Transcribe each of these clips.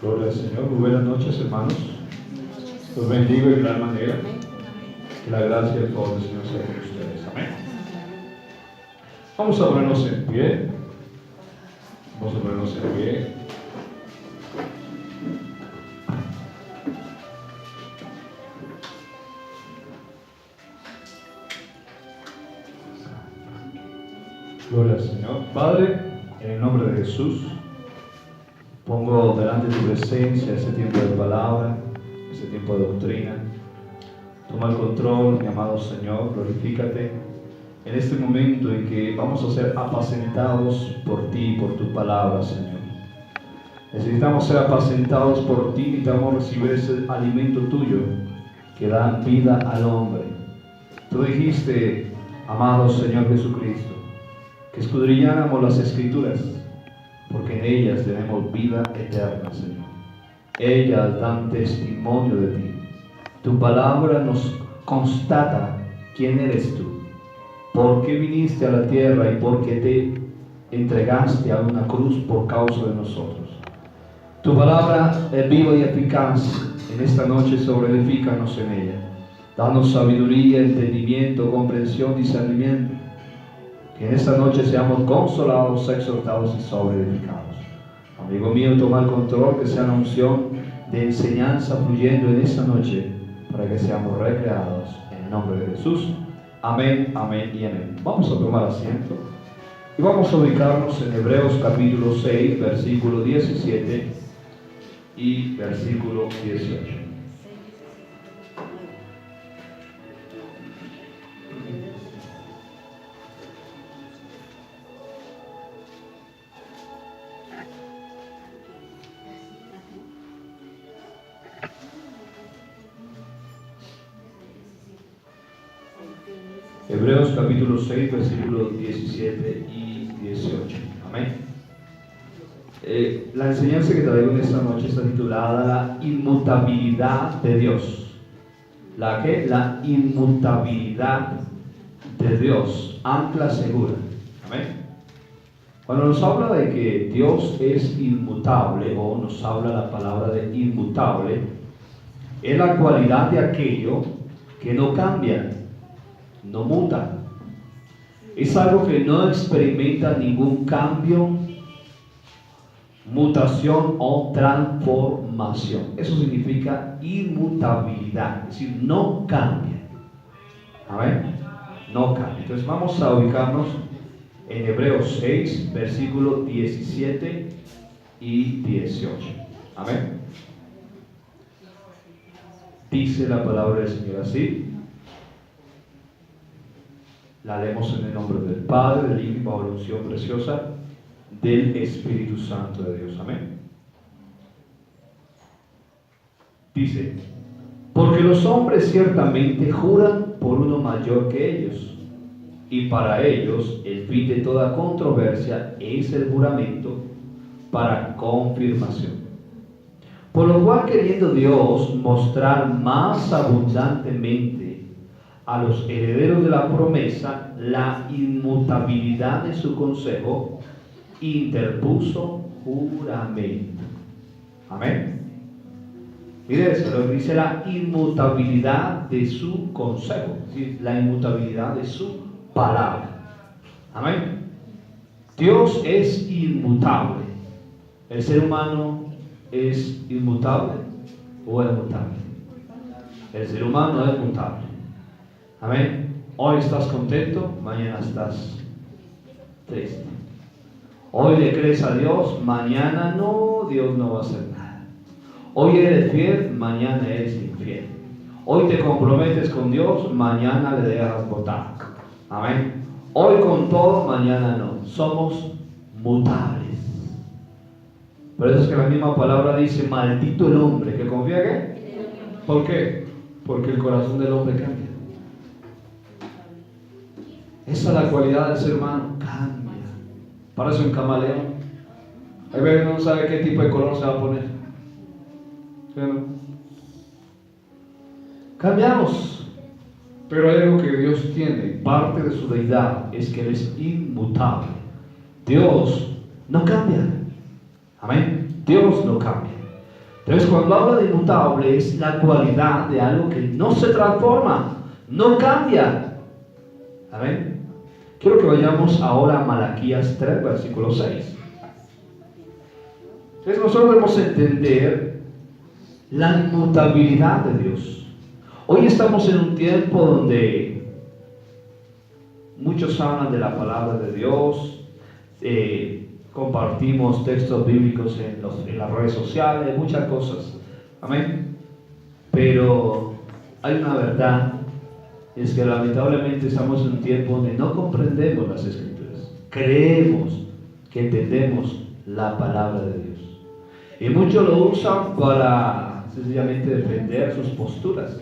Gloria al Señor. Muy buenas noches, hermanos. Los bendigo de gran manera. Que la gracia y el favor del Señor sea con ustedes. Amén. Vamos a ponernos en pie. Vamos a ponernos en pie. Gloria al Señor. Padre, en el nombre de Jesús, pongo delante de tu presencia ese tiempo de palabra, ese tiempo de doctrina. Toma el control, mi amado Señor, glorifícate en este momento en que vamos a ser apacentados por ti, por tu palabra, Señor. Necesitamos ser apacentados por ti, necesitamos recibir ese alimento tuyo que da vida al hombre. Tú dijiste, amado Señor Jesucristo, que escudriñáramos las Escrituras, porque en ellas tenemos vida eterna, Señor. Ellas dan testimonio de ti. Tu palabra nos constata quién eres tú, por qué viniste a la tierra y por qué te entregaste a una cruz por causa de nosotros. Tu palabra es viva y eficaz. En esta noche sobreedifícanos en ella. Danos sabiduría, entendimiento, comprensión, discernimiento. Que en esta noche seamos consolados, exhortados y sobreedificados. Amigo mío, toma el control, que sea una unción de enseñanza fluyendo en esta noche, para que seamos recreados en el nombre de Jesús. Amén, amén y amén. Vamos a tomar asiento y vamos a ubicarnos en Hebreos capítulo 6, versículo 17 y versículo 18. Hebreos capítulo 6, versículos 17 y 18. Amén. La enseñanza que traigo en esta noche está titulada La inmutabilidad de Dios. ¿La qué? La inmutabilidad de Dios. Ancla segura. Amén. Cuando nos habla de que Dios es inmutable, o nos habla la palabra de inmutable, es la cualidad de aquello que no cambia, no muta. Es algo que no experimenta ningún cambio, mutación o transformación. Eso significa inmutabilidad, es decir, no cambia. Amén. No cambia. Entonces vamos a ubicarnos en Hebreos 6, versículos 17 y 18. Amén. Dice la palabra del Señor así. La leemos en el nombre del Padre, del Hijo y bajo la unción preciosa del Espíritu Santo de Dios. Amén. Dice: porque los hombres ciertamente juran por uno mayor que ellos, y para ellos el fin de toda controversia es el juramento para confirmación. Por lo cual, queriendo Dios mostrar más abundantemente a los herederos de la promesa la inmutabilidad de su consejo, interpuso juramento. Amén. Mire eso, lo que dice la inmutabilidad de su consejo, es decir, la inmutabilidad de su palabra. Amén. Dios es inmutable. ¿El ser humano es inmutable o es mutable? El ser humano es mutable. Amén. Hoy estás contento, mañana estás triste. Hoy le crees a Dios, mañana no, Dios no va a hacer nada. Hoy eres fiel, mañana eres infiel. Hoy te comprometes con Dios, mañana le dejas botar. Amén. Hoy con todo, mañana no. Somos mutables. Por eso es que la misma palabra dice: maldito el hombre que confía ¿qué? ¿Por qué? Porque el corazón del hombre cambia. Esa es la cualidad del ser humano, cambia. Parece un camaleón. Hay veces que no sabe qué tipo de color se va a poner. ¿Sí o no? Cambiamos. Pero hay algo que Dios tiene, parte de su deidad, es que Él es inmutable. Dios no cambia. Amén. Dios no cambia. Entonces, cuando habla de inmutable, es la cualidad de algo que no se transforma, no cambia. ¿Amén? Quiero que vayamos ahora a Malaquías 3, versículo 6. Entonces, nosotros debemos entender la inmutabilidad de Dios. Hoy estamos en un tiempo donde muchos hablan de la palabra de Dios, compartimos textos bíblicos en las redes sociales, muchas cosas. Amén. Pero hay una verdad, es que lamentablemente estamos en un tiempo donde no comprendemos las Escrituras. Creemos que entendemos la palabra de Dios. Y muchos lo usan para sencillamente defender sus posturas.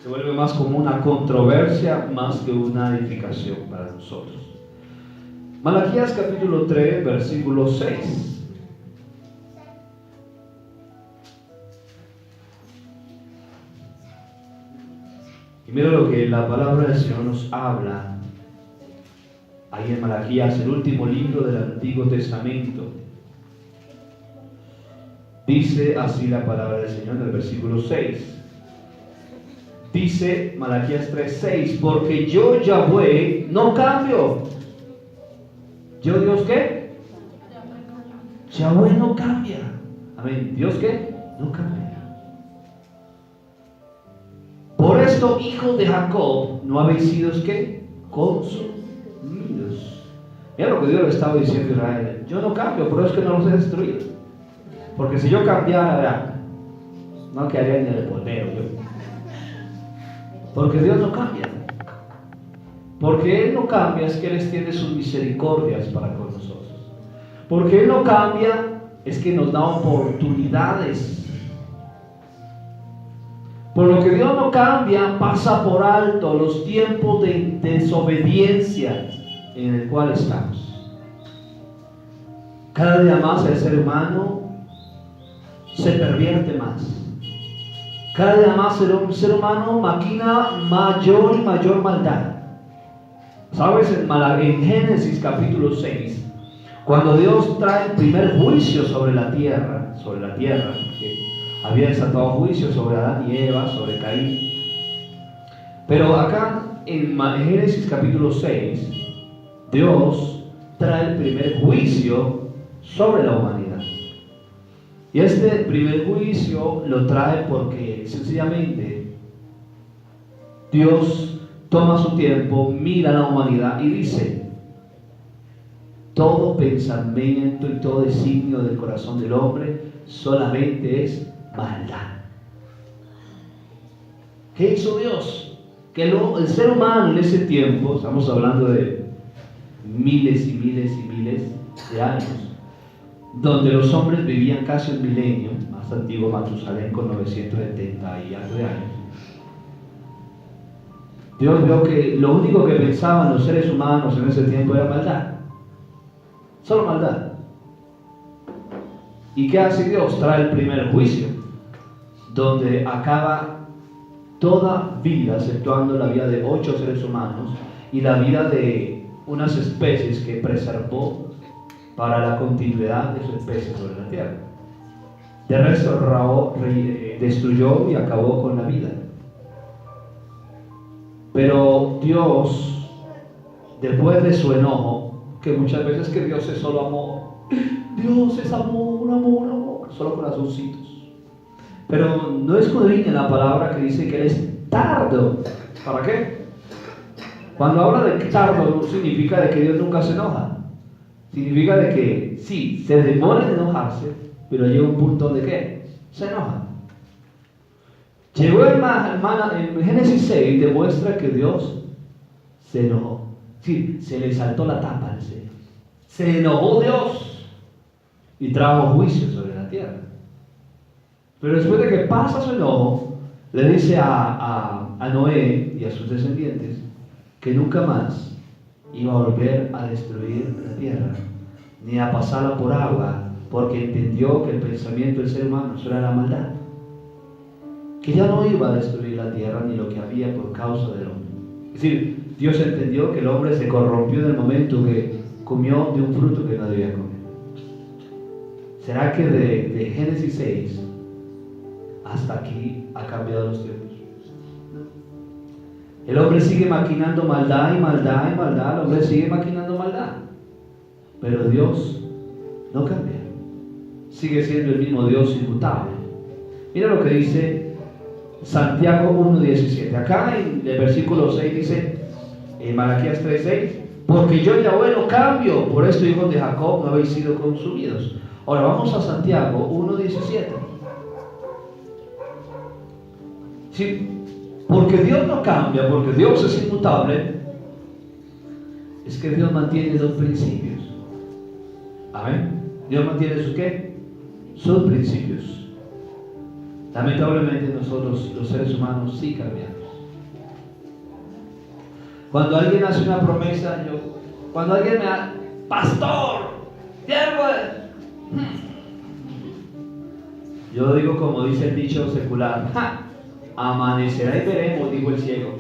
Se vuelve más como una controversia más que una edificación para nosotros. Malaquías capítulo 3, versículo 6. Y mira lo que la palabra del Señor nos habla ahí en Malaquías, el último libro del Antiguo Testamento. Dice así la palabra del Señor en el versículo 6. Dice Malaquías 3:6, porque yo Yahweh no cambio. ¿Yo Dios qué? Yahweh no cambia. Amén. ¿Dios qué? No cambia. Por esto, hijos de Jacob, no habéis sido ¿qué? Consumidos. Mira lo que Dios le estaba diciendo a Israel. Yo no cambio, por eso es que no los he destruido. Porque si yo cambiara, no quedaría ni en el polvero yo. Porque Dios no cambia. Porque Él no cambia, es que Él extiende sus misericordias para con nosotros. Porque Él no cambia, es que nos da oportunidades. Por lo que Dios no cambia, pasa por alto los tiempos de desobediencia en el cual estamos. Cada día más el ser humano se pervierte más. Cada día más el ser humano maquina mayor y mayor maldad. ¿Sabes? En Génesis capítulo 6, cuando Dios trae el primer juicio sobre la tierra, que había desatado juicio sobre Adán y Eva, sobre Caín. Pero acá en Génesis capítulo 6, Dios trae el primer juicio sobre la humanidad. Y este primer juicio lo trae porque sencillamente Dios toma su tiempo, mira a la humanidad y dice: todo pensamiento y todo designio del corazón del hombre solamente es maldad. ¿Qué hizo Dios? Que el ser humano en ese tiempo, estamos hablando de miles y miles y miles de años, donde los hombres vivían casi un milenio, más antiguo Matusalén con 970 y algo de años. Dios vio que lo único que pensaban los seres humanos en ese tiempo era maldad. Solo maldad. ¿Y qué hace Dios? Trae el primer juicio, donde acaba toda vida, exceptuando la vida de 8 seres humanos y la vida de unas especies que preservó para la continuidad de su especie sobre la tierra. De resto, destruyó y acabó con la vida. Pero Dios, después de su enojo, que muchas veces que Dios es solo amor, Dios es amor, amor, amor, solo corazoncitos. Pero no escudriñen la palabra que dice que Él es tardo. ¿Para qué? Cuando habla de tardo, no significa de que Dios nunca se enoja. Significa de que sí, se demora en enojarse, pero llega un punto de que se enoja. Llegó en Génesis 6, demuestra que Dios se enojó. Sí, se le saltó la tapa al Señor. Se enojó Dios y trajo juicio sobre la tierra. Pero después de que pasa su enojo, le dice a Noé y a sus descendientes que nunca más iba a volver a destruir la tierra, ni a pasarla por agua, porque entendió que el pensamiento del ser humano era la maldad, que ya no iba a destruir la tierra ni lo que había por causa del hombre. Es decir, Dios entendió que el hombre se corrompió en el momento que comió de un fruto que no debía comer. ¿Será que de Génesis 6 hasta aquí ha cambiado los tiempos. El hombre sigue maquinando maldad y maldad y maldad, el hombre sigue maquinando maldad. Pero Dios no cambia. Sigue siendo el mismo Dios inmutable. Mira lo que dice Santiago 1:17. Acá en el versículo 6 dice, en Malaquías 3:6, porque yo Yahweh no cambio, por esto hijos de Jacob no habéis sido consumidos. Ahora vamos a Santiago 1:17. Sí, porque Dios no cambia, porque Dios es inmutable, es que Dios mantiene dos principios. Amén. Dios mantiene sus ¿qué? Sus principios. Lamentablemente nosotros los seres humanos sí cambiamos. Cuando alguien hace una promesa, cuando alguien me da, pastor, yo digo como dice el dicho secular, amanecerá y veremos, dijo el ciego.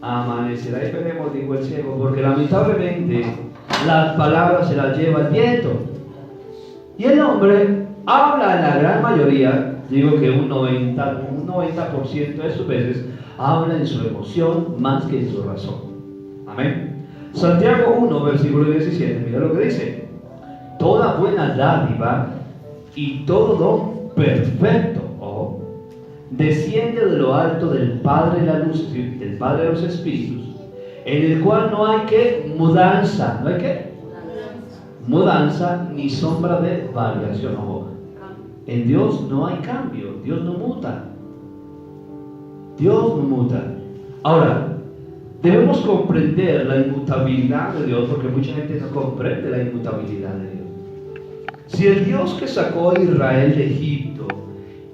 Amanecerá y veremos, dijo el ciego, porque lamentablemente las palabras se las lleva el viento. Y el hombre habla en la gran mayoría, digo que un 90% de sus veces, habla en su emoción más que en su razón. Amén. Santiago 1, versículo 17, mira lo que dice. Toda buena dádiva y todo don perfecto desciende de lo alto del Padre de la luz, del Padre de los Espíritus, en el cual no hay que mudanza, ¿no hay qué? Mudanza ni sombra de variación. En Dios no hay cambio, Dios no muta. Dios no muta. Ahora, debemos comprender la inmutabilidad de Dios, porque mucha gente no comprende la inmutabilidad de Dios. Si el Dios que sacó a Israel de Egipto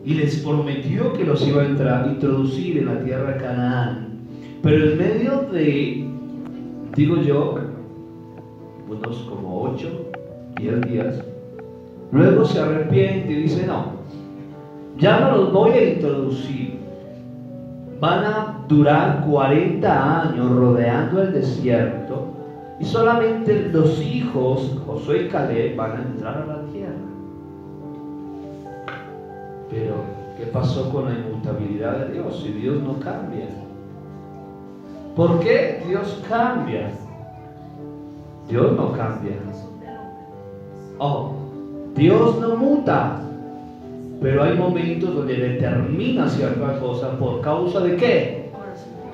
y les prometió que los iba a introducir en la tierra de Canaán, pero en medio de, digo yo, unos como 8, 10 días, luego se arrepiente y dice, no, ya no los voy a introducir, van a durar 40 años rodeando el desierto y solamente los hijos, Josué y Caleb, van a entrar a la tierra. Pero, ¿qué pasó con la inmutabilidad de Dios? Si Dios no cambia. ¿Por qué Dios cambia? Dios no cambia. Dios no muta. Pero hay momentos donde determina ciertas cosas por causa de ¿qué?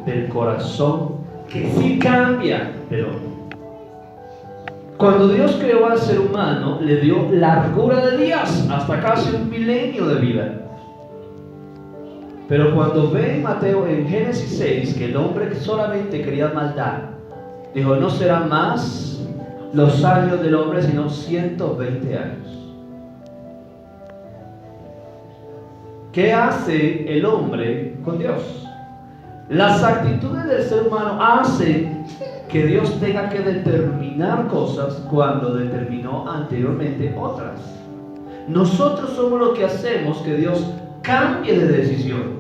Del corazón, que sí cambia. Pero cuando Dios creó al ser humano, le dio largura de días, hasta casi 1 milenio de vida. Pero cuando ve en Mateo, en Génesis 6, que el hombre solamente quería maldad, dijo, no serán más los años del hombre, sino 120 años. ¿Qué hace el hombre con Dios? Las actitudes del ser humano hacen que Dios tenga que determinar cosas cuando determinó anteriormente otras. Nosotros somos los que hacemos que Dios cambie de decisión.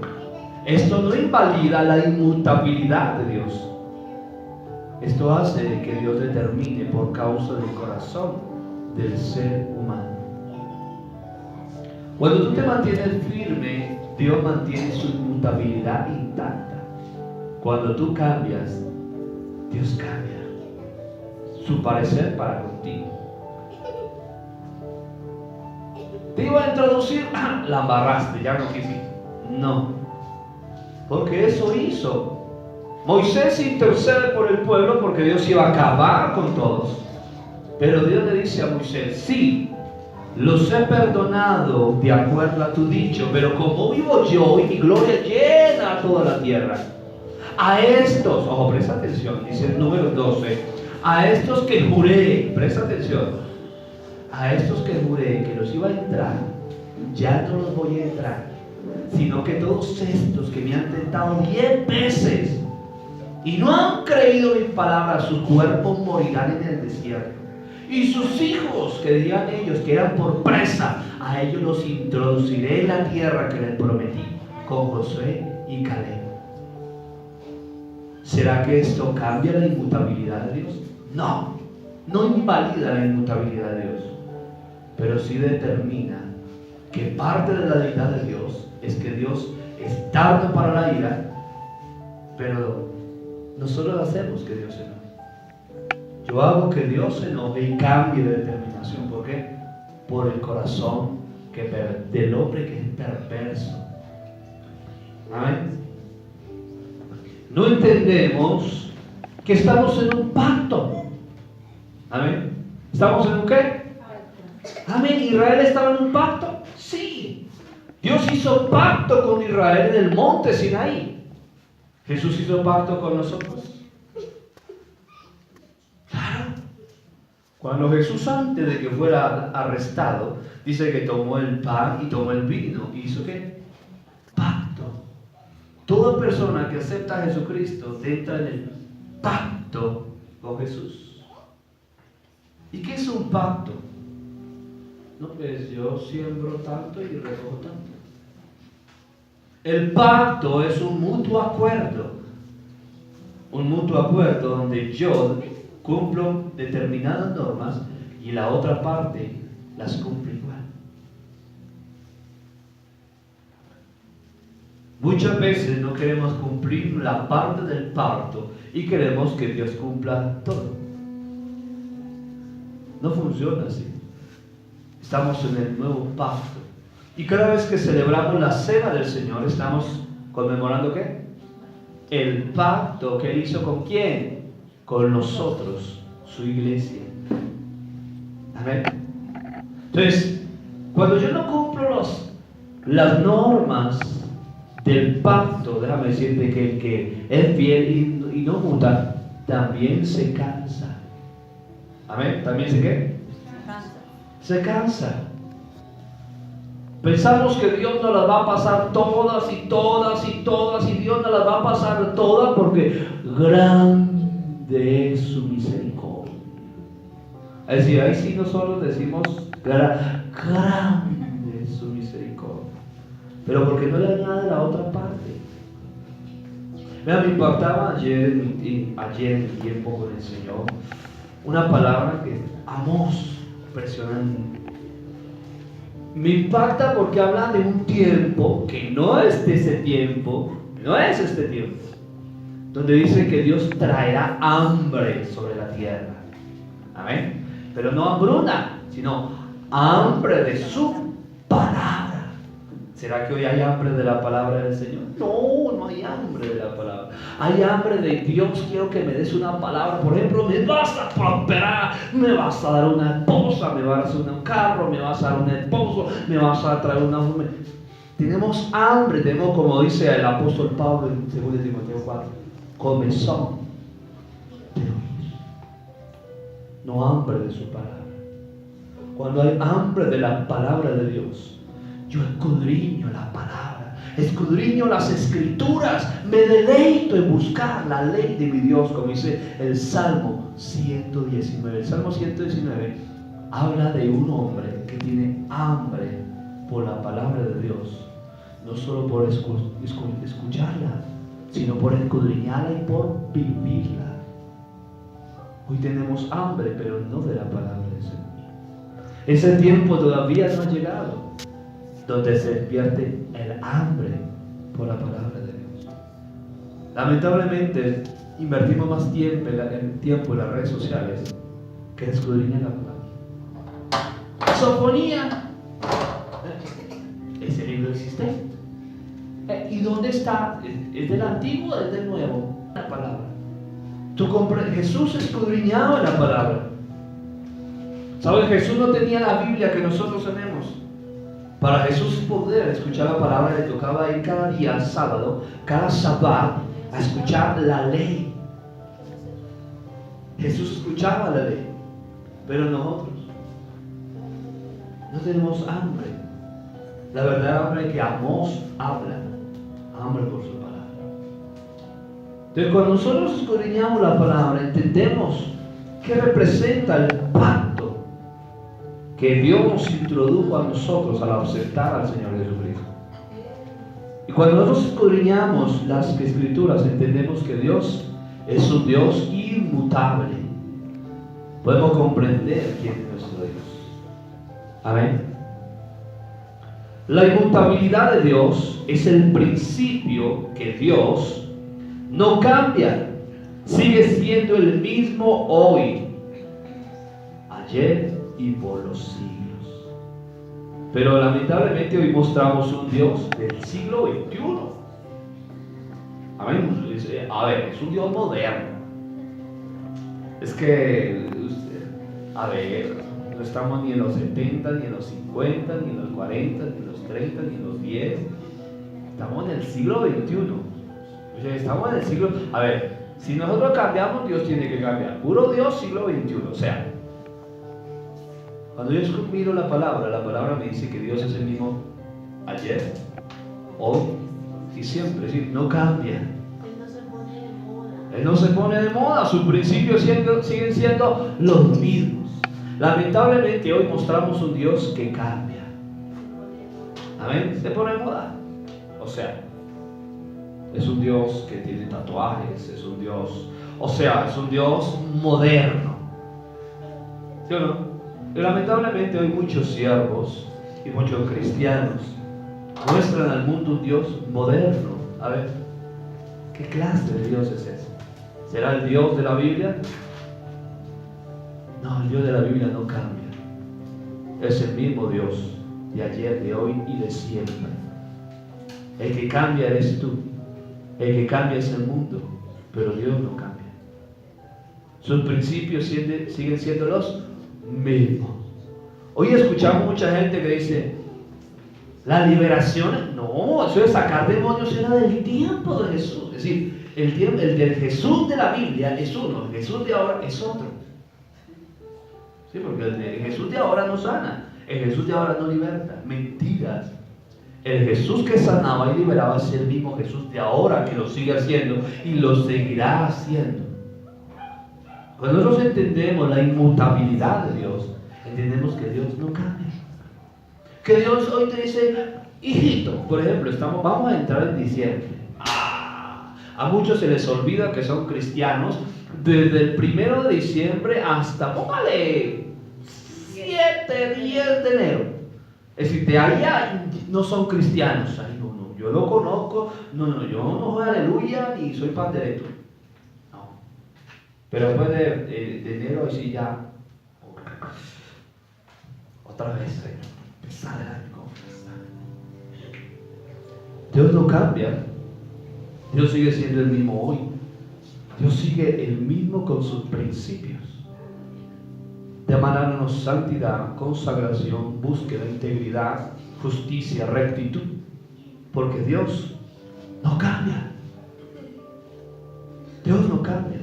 Esto no invalida la inmutabilidad de Dios. Esto hace que Dios determine por causa del corazón del ser humano. Cuando tú te mantienes firme, Dios mantiene su inmutabilidad intacta. Cuando tú cambias, Dios cambia su parecer para contigo. Te iba a introducir, la embarraste, ya no quisiste. No, porque eso hizo. Moisés intercede por el pueblo porque Dios iba a acabar con todos. Pero Dios le dice a Moisés, sí, los he perdonado de acuerdo a tu dicho, pero como vivo yo y mi gloria llena toda la tierra, a estos, ojo, presta atención, dice el número 12, a estos que juré, presta atención, a estos que juré que los iba a entrar, ya no los voy a entrar, sino que todos estos que me han tentado 10 veces y no han creído mis palabras, sus cuerpos morirán en el desierto. Y sus hijos, que dirían ellos que eran por presa, a ellos los introduciré en la tierra que les prometí, con Josué y Caleb. ¿Será que esto cambia la inmutabilidad de Dios? No, no invalida la inmutabilidad de Dios, pero sí determina que parte de la deidad de Dios es que Dios es tardo para la ira, pero nosotros hacemos que Dios se enoje. Yo hago que Dios se enoje y cambie de determinación. ¿Por qué? Por el corazón del hombre que es perverso. Amén. No entendemos que estamos en un pacto. Amén. ¿Estamos en un qué? Amén. ¿Israel estaba en un pacto? Sí. Dios hizo pacto con Israel en el monte Sinaí. ¿Jesús hizo pacto con nosotros? Claro. Cuando Jesús, antes de que fuera arrestado, dice que tomó el pan y tomó el vino. ¿Y hizo qué? Pacto. Toda persona que acepta a Jesucristo entra en el pacto con Jesús. ¿Y qué es un pacto? No, pues yo siembro tanto y recojo tanto. El pacto es un mutuo acuerdo. Un mutuo acuerdo donde yo cumplo determinadas normas y la otra parte las cumple igual. Muchas veces no queremos cumplir la parte del pacto y queremos que Dios cumpla todo. No funciona así. Estamos en el nuevo pacto. Y cada vez que celebramos la cena del Señor, estamos conmemorando ¿qué? El pacto que Él hizo ¿con quién? Con nosotros, su iglesia. Amén. Entonces, cuando yo no cumplo las normas del pacto, déjame decirte que el que es fiel y no muta, también se cansa. Amén. ¿También se qué? Se cansa. Pensamos que Dios nos las va a pasar todas y todas y todas, y Dios nos las va a pasar todas porque grande es su misericordia. Es decir, ahí sí nosotros decimos grande es su misericordia, pero porque no le añade la otra parte. Mira, me impactaba ayer en mi tiempo con el Señor una palabra que amos, impresionante. Me impacta porque habla de un tiempo que no es de ese tiempo, no es este tiempo, donde dice que Dios traerá hambre sobre la tierra. Amén. Pero no hambruna, sino hambre de su palabra. ¿Será que hoy hay hambre de la palabra del Señor? No, no hay hambre de la palabra. Hay hambre de Dios. Quiero que me des una palabra. Por ejemplo, me vas a prosperar, me vas a dar una esposa, me vas a dar un carro, me vas a dar un esposo, me vas a traer una mujer. Tenemos hambre, tenemos, como dice el apóstol Pablo en 2 Timoteo 4, comezón de oír, no hambre de su palabra. Cuando hay hambre de la palabra de Dios, yo escudriño la palabra, escudriño las escrituras, me deleito en buscar la ley de mi Dios, como dice el Salmo 119. El Salmo 119 habla de un hombre que tiene hambre por la palabra de Dios, no solo por escucharla, sino por escudriñarla y por vivirla. Hoy tenemos hambre, pero no de la palabra del Señor. Ese tiempo todavía no ha llegado, donde se despierte el hambre por la palabra de Dios. Lamentablemente, invertimos más tiempo en las redes sociales que en escudriñar la palabra. Sofonía. Ese libro existe. ¿Y dónde está? ¿Es del antiguo o es del nuevo? La palabra. Jesús escudriñaba la palabra. ¿Sabes? Jesús no tenía la Biblia que nosotros tenemos. Para Jesús poder escuchar la palabra, le tocaba ir cada día, sábado, cada sabbat, a escuchar la ley. Jesús escuchaba la ley, pero nosotros no tenemos hambre. La verdad, hambre que Amós habla, hambre por su palabra. Entonces, cuando nosotros escudriñamos la palabra, entendemos qué representa el pacto que Dios nos introdujo a nosotros al aceptar al Señor Jesucristo. Y cuando nosotros escudriñamos las Escrituras, entendemos que Dios es un Dios inmutable. Podemos comprender quién es nuestro Dios. Amén. La inmutabilidad de Dios es el principio que Dios no cambia. Sigue siendo el mismo hoy, ayer y por los siglos. Pero lamentablemente hoy mostramos un Dios del siglo XXI. Amén. A ver, es un Dios moderno. Es que, a ver, no estamos ni en los 70, ni en los 50, ni en los 40, ni en los 30, ni en los 10. Estamos en el siglo XXI. O sea, estamos en el siglo... A ver, si nosotros cambiamos, Dios tiene que cambiar. Puro Dios, siglo XXI. O sea, cuando yo miro la palabra me dice que Dios es el mismo ayer, hoy y siempre. Es decir, no cambia. Él no se pone de moda. Sus principios siguen siendo los mismos. Lamentablemente hoy mostramos un Dios que cambia. Amén. Se pone de moda. O sea, es un Dios que tiene tatuajes, es un Dios, es un Dios moderno. ¿Sí o no? Y lamentablemente hoy muchos siervos y muchos cristianos muestran al mundo un Dios moderno. A ver, ¿qué clase de Dios es ese? ¿Será el Dios de la Biblia? No, el Dios de la Biblia no cambia. Es el mismo Dios de ayer, de hoy y de siempre. El que cambia eres tú. El que cambia es el mundo. Pero Dios no cambia. Sus principios siguen siendo los mismos. Hoy escuchamos mucha gente que dice, la liberación, no, eso de sacar demonios era del tiempo de Jesús. Es decir, el del Jesús de la Biblia es uno, el Jesús de ahora es otro. Sí, porque el Jesús de ahora no sana, el Jesús de ahora no liberta. Mentiras. El Jesús que sanaba y liberaba es el mismo Jesús de ahora que lo sigue haciendo y lo seguirá haciendo. Cuando nosotros entendemos la inmutabilidad de Dios, entendemos que Dios no cambia. Que Dios hoy te dice, hijito, por ejemplo, vamos a entrar en diciembre. A muchos se les olvida que son cristianos desde el 1 de diciembre hasta, póngale, 7, 10 de enero. Es decir, de allá no son cristianos. Ay, no, yo lo conozco. No, yo no soy aleluya ni soy pandereta. No. Pero después de enero, así ya. Otra vez, Señor. Empezar el año con Dios no cambia. Dios sigue siendo el mismo hoy. Dios sigue el mismo con sus principios. Demandarnos santidad, consagración, búsqueda, integridad, justicia, rectitud. Porque Dios no cambia. Dios no cambia.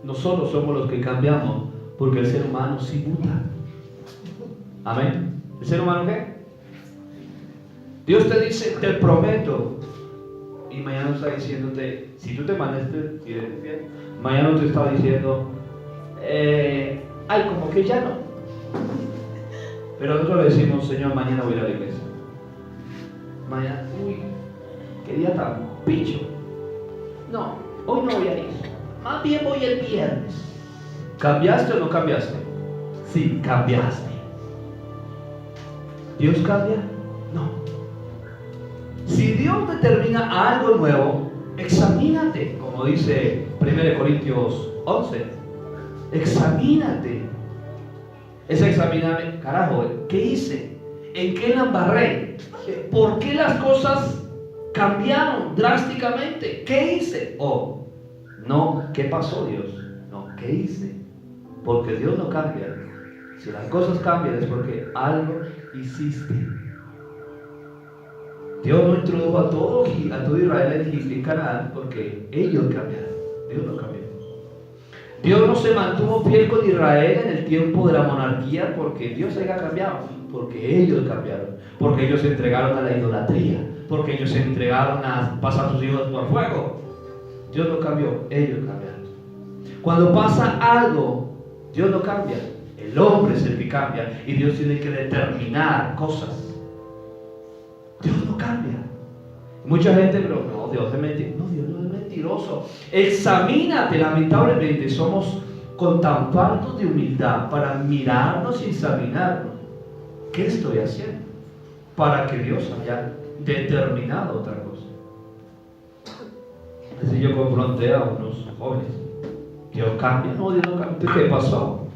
Nosotros somos los que cambiamos porque el ser humano sí muta. Amén. ¿El ser humano qué? Dios te dice, te prometo. Y mañana está diciéndote, si tú te mantienes fiel, mañana te está diciendo, ay, como que ya no. Pero nosotros le decimos, Señor, mañana voy a ir a la iglesia. Mañana, uy, qué día tan picho. No, hoy no voy a ir. Más bien voy el viernes. ¿Cambiaste o no cambiaste? Sí, cambiaste. ¿Dios cambia? No. Si Dios determina algo nuevo, examínate, como dice 1 Corintios 11. Examínate. Es examinarme, carajo, ¿qué hice? ¿En qué la embarré? ¿Por qué las cosas cambiaron drásticamente? ¿Qué hice? No, ¿qué pasó, Dios? No, ¿qué hice? Porque Dios no cambia. Si las cosas cambian es porque algo hiciste. Dios no introdujo a todo Israel en Canaán porque ellos cambiaron. Dios no cambió. Dios no se mantuvo fiel con Israel en el tiempo de la monarquía porque Dios haya cambiado, porque ellos cambiaron, porque ellos se entregaron a la idolatría, porque ellos se entregaron a pasar a sus hijos por fuego. Dios no cambió, ellos cambiaron. Cuando pasa algo, Dios no cambia, el hombre es el que cambia y Dios tiene que determinar cosas. Dios no cambia. Mucha gente, pero no, Dios es mentiroso. No, Dios no es mentiroso. Examínate, lamentablemente somos con tan faltos de humildad para mirarnos y examinarnos. ¿Qué estoy haciendo? para que Dios haya determinado otra cosa. Así yo confronté a unos jóvenes. Dios cambia, no, Dios no cambia. ¿Qué pasó?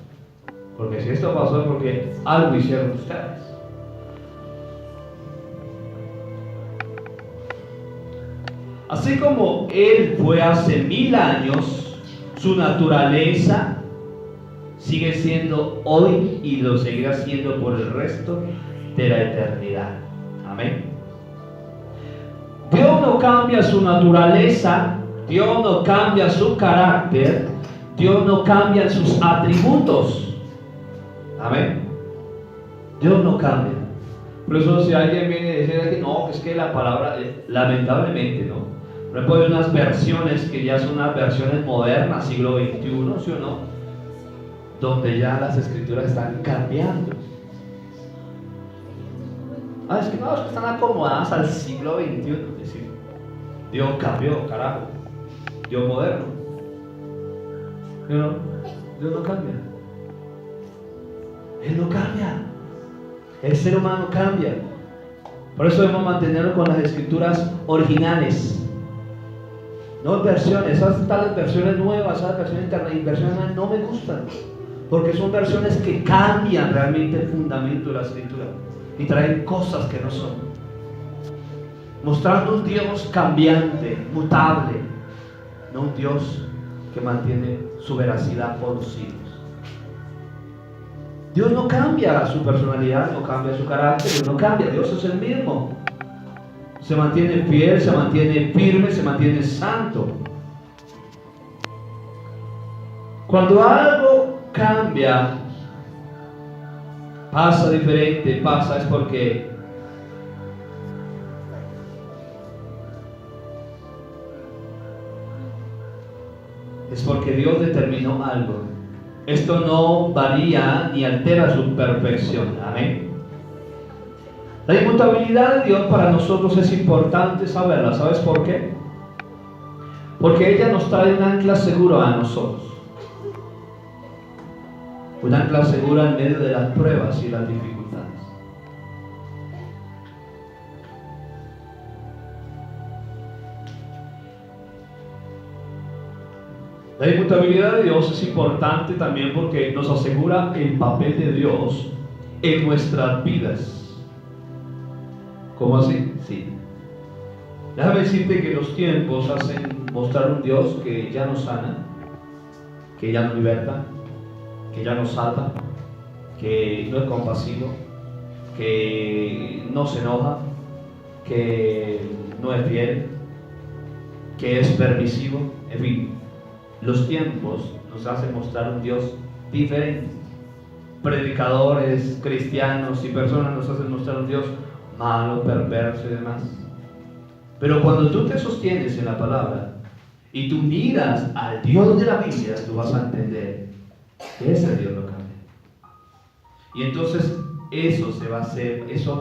Porque si esto pasó es porque algo hicieron ustedes. Así como Él fue hace 1000 años, su naturaleza sigue siendo hoy y lo seguirá siendo por el resto de la eternidad. Amén. Dios no cambia su naturaleza, Dios no cambia su carácter, Dios no cambia sus atributos. Amén. Dios no cambia. Por eso si alguien viene y dice que no, es que la palabra, lamentablemente, ¿no? Por ejemplo, hay unas versiones que ya son unas versiones modernas, siglo XXI, ¿sí o no? Donde ya las escrituras están cambiando. Es que no, es que están acomodadas al siglo XXI. Es decir, Dios cambió, carajo. Dios moderno. ¿Sí o no? Dios no cambia. Él no cambia. El ser humano cambia. Por eso debemos mantenernos con las escrituras originales. No versiones, esas tales versiones nuevas, esas versiones internet, versiones nuevas no me gustan. Porque son versiones que cambian realmente el fundamento de la escritura y traen cosas que no son. Mostrando un Dios cambiante, mutable, no un Dios que mantiene su veracidad por los siglos. Dios no cambia su personalidad, no cambia su carácter, Dios no cambia, Dios es el mismo. Se mantiene fiel, se mantiene firme, se mantiene santo. Cuando algo cambia, pasa diferente, es porque Dios determinó algo. Esto no varía ni altera su perfección. Amén. La inmutabilidad de Dios para nosotros es importante saberla. ¿Sabes por qué? Porque ella nos trae un ancla seguro a nosotros. Un ancla segura en medio de las pruebas y las dificultades. La inmutabilidad de Dios es importante también porque nos asegura el papel de Dios en nuestras vidas. ¿Cómo así? Sí. Déjame decirte que los tiempos hacen mostrar un Dios que ya nos sana, que ya nos liberta, que ya nos salva, que no es compasivo, que no se enoja, que no es fiel, que es permisivo. En fin, los tiempos nos hacen mostrar un Dios diferente. Predicadores, cristianos y personas nos hacen mostrar un Dios malo, perverso y demás. Pero cuando tú te sostienes en la palabra y tú miras al Dios de la Biblia, tú vas a entender que ese Dios no cambia. Y entonces eso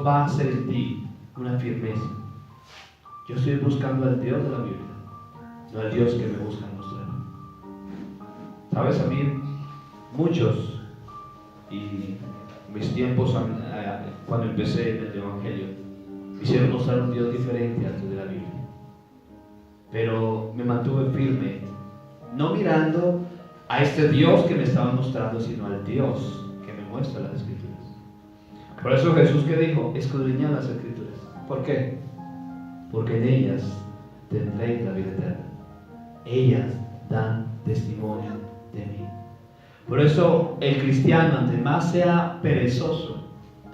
va a hacer en ti una firmeza. Yo estoy buscando al Dios de la Biblia, no al Dios que me buscan mostrar. Sabes, a mí muchos, y mis tiempos cuando empecé en el Evangelio, hicieron mostrar un Dios diferente al de la Biblia. Pero me mantuve firme, no mirando a este Dios que me estaba mostrando, sino al Dios que me muestra las Escrituras. Por eso Jesús, ¿qué dijo? Escudriñad las Escrituras. ¿Por qué? Porque en ellas tendréis la vida eterna. Ellas dan testimonio de mí. Por eso el cristiano, ante más sea perezoso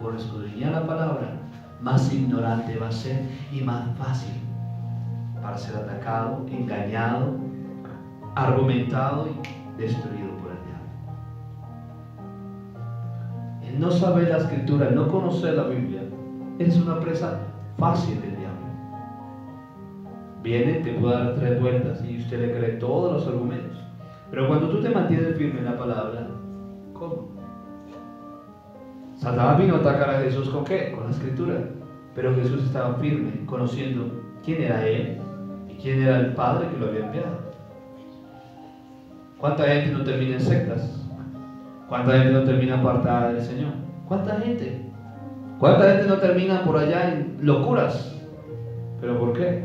por escudriñar la palabra, más ignorante va a ser y más fácil para ser atacado, engañado, argumentado y destruido por el diablo. El no saber la Escritura, el no conocer la Biblia, es una presa fácil del diablo. Viene, te puede dar 3 vueltas y usted le cree todos los argumentos. Pero cuando tú te mantienes firme en la palabra, ¿cómo? Satanás vino a atacar a Jesús ¿con qué? Con la Escritura. Pero Jesús estaba firme, conociendo quién era Él y quién era el Padre que lo había enviado. ¿Cuánta gente no termina en sectas? ¿Cuánta gente no termina apartada del Señor? ¿Cuánta gente? ¿Cuánta gente no termina por allá en locuras? ¿Pero por qué?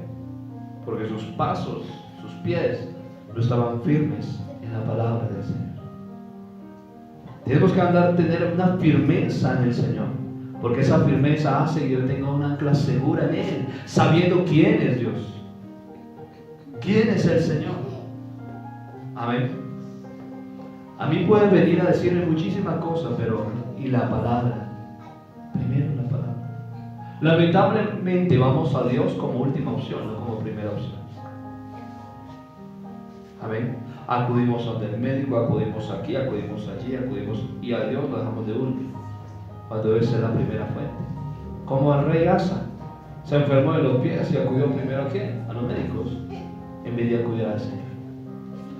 Porque sus pasos, sus pies, no estaban firmes en la palabra del Señor. Tenemos que tener una firmeza en el Señor, porque esa firmeza hace que yo tenga una ancla segura en Él, sabiendo quién es Dios, quién es el Señor. Amén. A mí pueden venir a decirme muchísimas cosas, pero ¿y la palabra? Primero la palabra. Lamentablemente vamos a Dios como última opción, no como primera opción. Amén. Acudimos al médico, acudimos aquí, acudimos allí, y a Dios lo dejamos de último, cuando debe ser la primera fuente. Como el rey Asa, se enfermó de los pies y acudió primero a quién? A los médicos, en vez de acudir al Señor.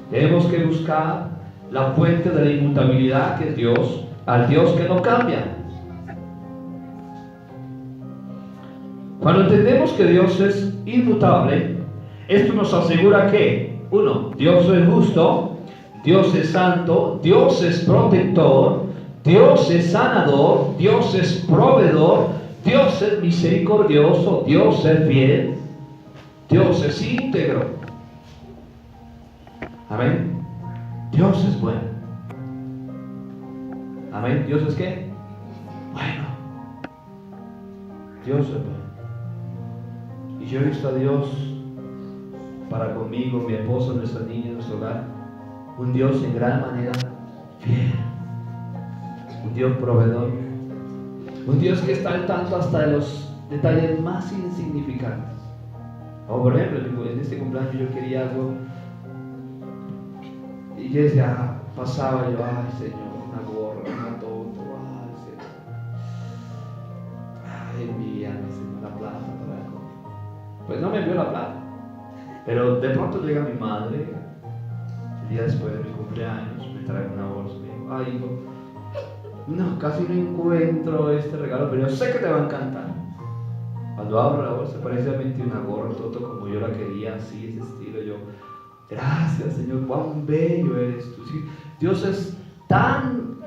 Tenemos que buscar la fuente de la inmutabilidad, que es Dios, al Dios que no cambia. Cuando entendemos que Dios es inmutable, esto nos asegura que, uno, Dios es justo, Dios es santo, Dios es protector, Dios es sanador, Dios es proveedor, Dios es misericordioso, Dios es fiel, Dios es íntegro. Amén. Dios es bueno. Amén. ¿Dios es qué? Bueno. Dios es bueno. Y yo he visto a Dios para conmigo, mi esposa, nuestra niña, nuestro hogar, un Dios en gran manera fiel, un Dios proveedor, un Dios que está al tanto hasta de los detalles más insignificantes. O por ejemplo, en este cumpleaños yo quería algo y yo decía, pasaba yo, ay Señor, una gorra, una tonto, ay Señor, ay envíame Señor la plata para la compra. Pues no me envió la plata. Pero de pronto llega mi madre, el día después de mi cumpleaños, me trae una bolsa y me dijo, ay hijo, no, casi no encuentro este regalo, pero yo sé que te va a encantar. Cuando abro la bolsa, precisamente una gorra toto como yo la quería, así, ese estilo, yo, gracias Señor, cuán bello eres tú. ¿Sí? Dios es tan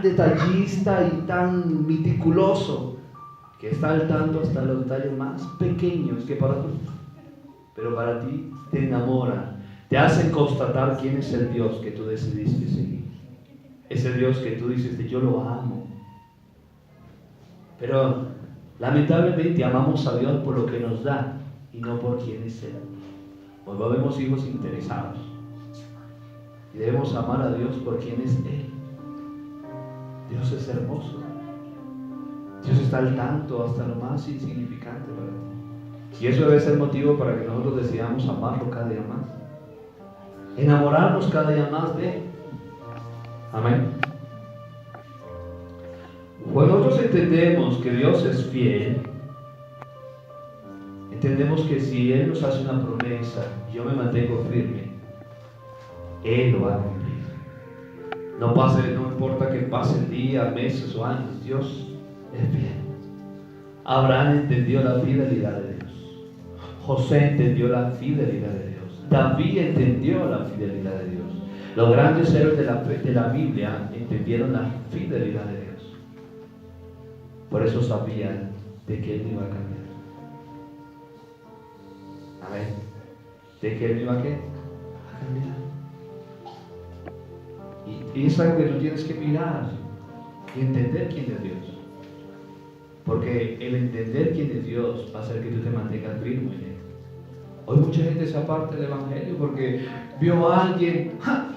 detallista y tan meticuloso, que está al tanto hasta los detalles más pequeños que para tú. Pero para ti te enamoran, te hacen constatar quién es el Dios que tú decidiste seguir. Ese Dios que tú dices, yo lo amo. Pero lamentablemente amamos a Dios por lo que nos da y no por quién es Él. Hoy vemos hijos interesados y debemos amar a Dios por quién es Él. Dios es hermoso. Dios está al tanto hasta lo más insignificante para ti. Y eso debe ser motivo para que nosotros decidamos amarlo cada día más, enamorarnos cada día más de Él. Amén. Cuando nosotros entendemos que Dios es fiel, entendemos que si Él nos hace una promesa, yo me mantengo firme, Él lo va a cumplir. No importa que pasen días, meses o años, Dios es fiel. Abraham entendió la fidelidad de Dios. José entendió la fidelidad de Dios. David entendió la fidelidad de Dios. Los grandes héroes de la Biblia entendieron la fidelidad de Dios. Por eso sabían de que Él no iba a cambiar. Amén. De que Él no iba a ¿qué? A cambiar. Y es algo que tú tienes que mirar y entender quién es Dios. Porque el entender quién es Dios va a hacer que tú te mantengas firme en Él. Hoy mucha gente se aparta del Evangelio porque vio a alguien,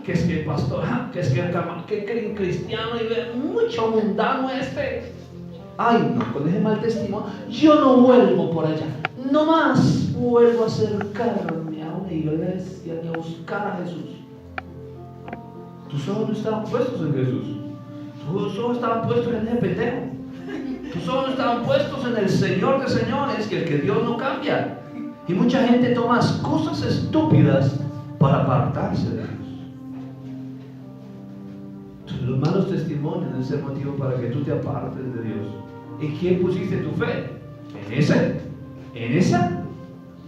que es que el pastor, que es que el cristiano y ve mucho mundano este. Ay no, con ese mal testimonio, yo no vuelvo por allá. No más vuelvo a acercarme a una iglesia ni a buscar a Jesús. Tus ojos no estaban puestos en Jesús. Tus ojos estaban puestos en ese pendejo. Tus ojos no estaban puestos en el Señor de señores, que el que Dios no cambia. Y mucha gente toma cosas estúpidas para apartarse de Dios. Entonces, los malos testimonios deben ser motivo para que tú te apartes de Dios. ¿En quién pusiste tu fe? ¿En ese? ¿En esa?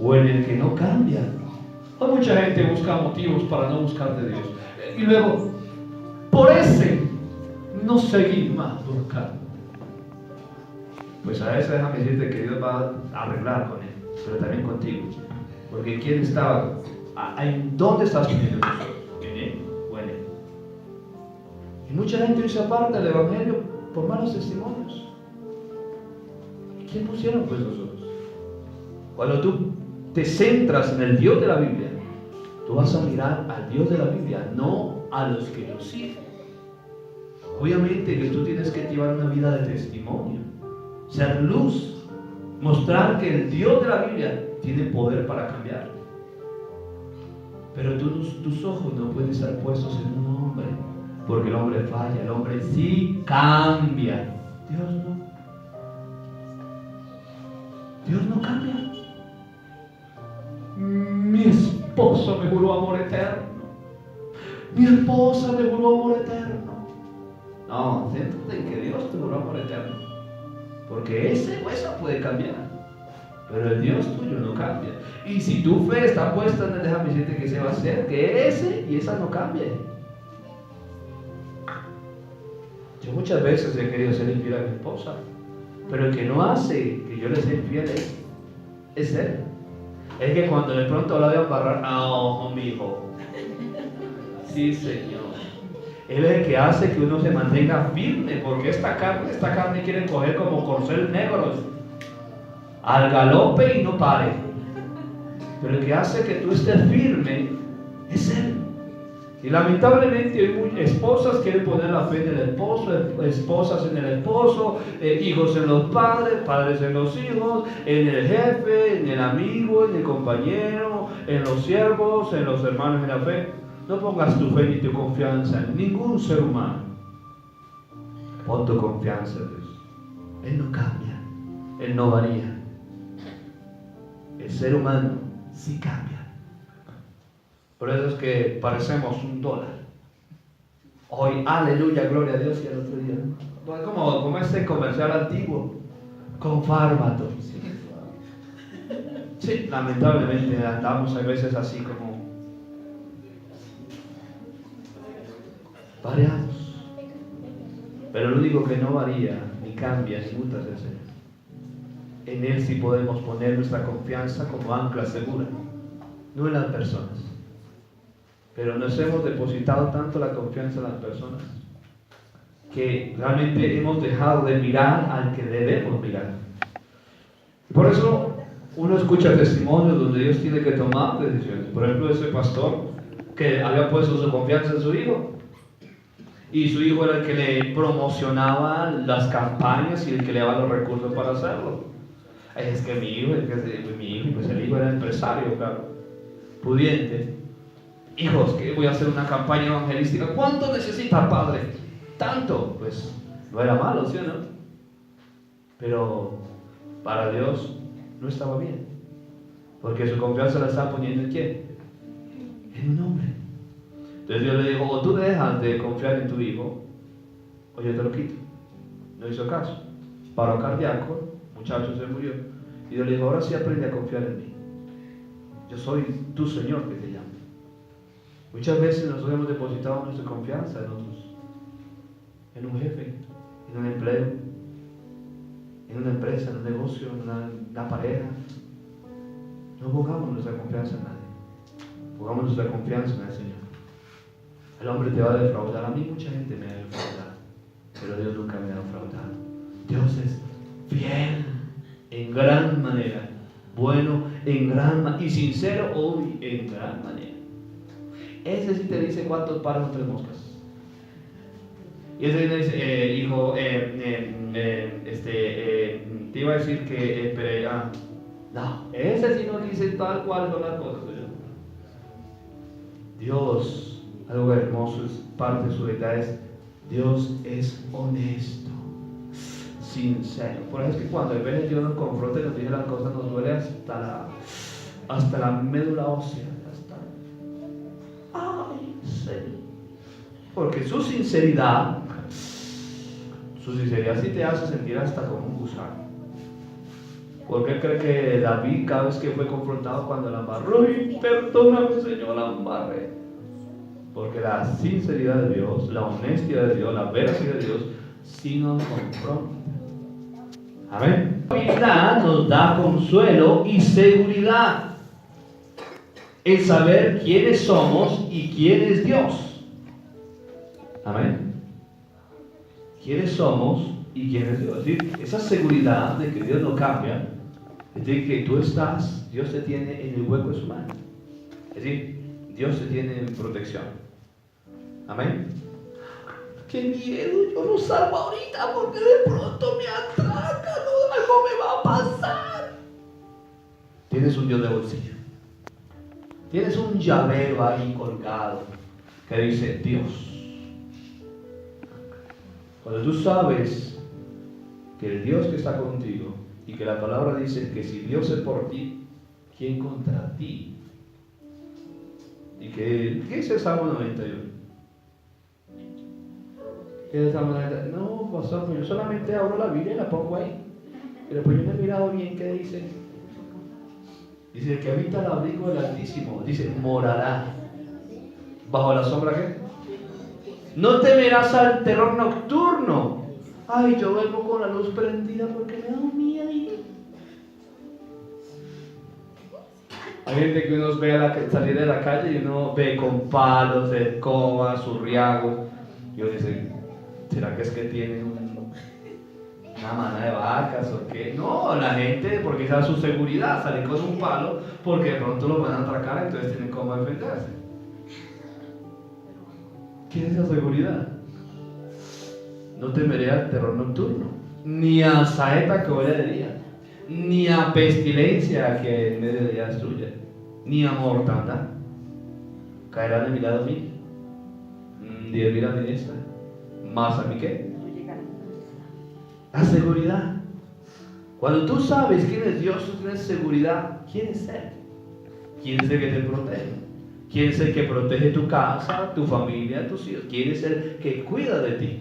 ¿O en el que no cambia? Hay mucha gente busca motivos para no buscar de Dios. Y luego, por ese, no seguir más buscando. pues a veces déjame decirte que Dios va a arreglar con él, pero también contigo. Porque ¿quién está? ¿Dónde estás poniendo tus ojos? ¿En él o en él? Y mucha gente hoy se aparta del Evangelio por malos testimonios. ¿Quién pusieron pues los ojos? Cuando tú te centras en el Dios de la Biblia, tú vas a mirar al Dios de la Biblia, no a los que lo siguen. Obviamente que tú tienes que llevar una vida de testimonio, ser luz, mostrar que el Dios de la Biblia tiene poder para cambiar. Pero tus ojos no pueden estar puestos en un hombre, porque el hombre falla, el hombre sí cambia. Dios no. Dios no cambia. Mi esposo me juró amor eterno. Mi esposa me juró amor eterno. No, céntrate en que Dios te juró amor eterno. Porque ese o esa puede cambiar. Pero el Dios tuyo no cambia. Y si tu fe está puesta en el, déjame decirte que se va a hacer, que ese y esa no cambie. Yo muchas veces he querido ser infiel a mi esposa, pero el que no hace que yo le sea infiel es él. Es que cuando de pronto la voy a embarrar, no, mi hijo. Sí, Señor. Él es el que hace que uno se mantenga firme, porque esta carne quiere coger como corcel negros al galope y no pare. Pero el que hace que tú estés firme es Él. Y lamentablemente hay esposas que quieren poner la fe en el esposo, esposas en el esposo, hijos en los padres, padres en los hijos, en el jefe, en el amigo, en el compañero, en los siervos, en los hermanos en la fe. No pongas tu fe ni tu confianza en ningún ser humano. Pon tu confianza en Dios. Él no cambia, Él no varía. El ser humano sí cambia. Por eso es que parecemos $1. Hoy, aleluya, gloria a Dios, y al otro día, como este comercial antiguo, con fármaco. Sí, lamentablemente andamos a veces así como variados. Pero lo único que no varía ni cambia ni muta es el Señor. En Él sí podemos poner nuestra confianza como ancla segura, no en las personas. Pero nos hemos depositado tanto la confianza en las personas que realmente hemos dejado de mirar al que debemos mirar. Por eso uno escucha testimonios donde Dios tiene que tomar decisiones. Por ejemplo, ese pastor que había puesto su confianza en su hijo, y su hijo era el que le promocionaba las campañas y el que le daba los recursos para hacerlo. Es que mi hijo, pues el hijo era empresario, claro, pudiente. Hijos, que voy a hacer una campaña evangelística. ¿Cuánto necesita, padre? Tanto. Pues no era malo, ¿sí o no? Pero para Dios no estaba bien, porque su confianza la estaba poniendo ¿en quién? En un hombre. Entonces Dios le dijo: o tú dejas de confiar en tu hijo, o yo te lo quito. No hizo caso. Paro cardíaco, muchacho se murió. Y Dios le dijo: ahora sí aprende a confiar en mí. Yo soy tu Señor que te llamo. Muchas veces nosotros hemos depositado nuestra confianza en otros, en un jefe, en un empleo, en una empresa, en un negocio, en una pareja. No pongamos nuestra confianza en nadie, pongamos nuestra confianza en el Señor. El hombre te va a defraudar. A mí mucha gente me ha defraudado, pero Dios nunca me ha defraudado. Dios es fiel en gran manera, bueno en gran manera y sincero hoy en gran manera. Ese sí te dice cuántos paros o 3 moscas. Y ese sí te dice, hijo, te iba a decir que, no, ese sí nos dice tal cual son las cosas. Dios, algo hermoso, es parte de su verdad, es Dios es honesto, sincero. Por eso es que cuando el veces Dios nos confronta y nos dice las cosas, nos duele hasta la médula ósea. Porque su sinceridad sí te hace sentir hasta como un gusano. Porque él cree que David, cada vez que fue confrontado, cuando la embarró, y perdóname, Señor, la embarré. Porque la sinceridad de Dios, la honestidad de Dios, la veracidad de Dios, sí nos confronta. Amén. La Biblia nos da consuelo y seguridad en saber quiénes somos y quién es Dios. Amén. ¿Quiénes somos y quién es Dios? Es decir, esa seguridad de que Dios no cambia, es decir, que tú estás, Dios te tiene en el hueco de su mano. Es decir, Dios te tiene en protección. Amén. ¡Qué miedo! Yo no salgo ahorita porque de pronto me atracan, ¿no? Algo me va a pasar. Tienes un Dios de bolsillo. Tienes un llavero ahí colgado que dice Dios. Cuando tú sabes que el Dios que está contigo y que la palabra dice que si Dios es por ti, ¿quién contra ti? Y que, ¿qué es el Salmo 91? ¿Qué es el Salmo 91? No, pastor, pues yo solamente abro la Biblia y la pongo ahí. Pero pues yo no he mirado bien qué dice. Dice, el que habita el abrigo del Altísimo, dice, morará. ¿Bajo la sombra qué? No temerás al terror nocturno. Ay, yo vengo con la luz prendida porque me da un miedo. Hay gente que uno ve salir de la calle y uno ve con palos, escobas, surriagos. Y uno dice, ¿será que es que tienen una manada de vacas o qué? No, la gente, porque esa es su seguridad, sale con un palo porque de pronto lo van a atracar, entonces tienen cómo defenderse. ¿Qué es esa seguridad? No temeré al terror nocturno, ni a saeta que huele de día, ni a pestilencia que en medio de día destruye, ni a mortandad. Caerán de mi lado 1000, 10.000 a mi diestra, más a mí qué. La seguridad. Cuando tú sabes quién es Dios, tú tienes seguridad. ¿Quién es Él? ¿Quién es el que te protege? ¿Quién es el que protege tu casa, tu familia, tus hijos? ¿Quién es el que cuida de ti?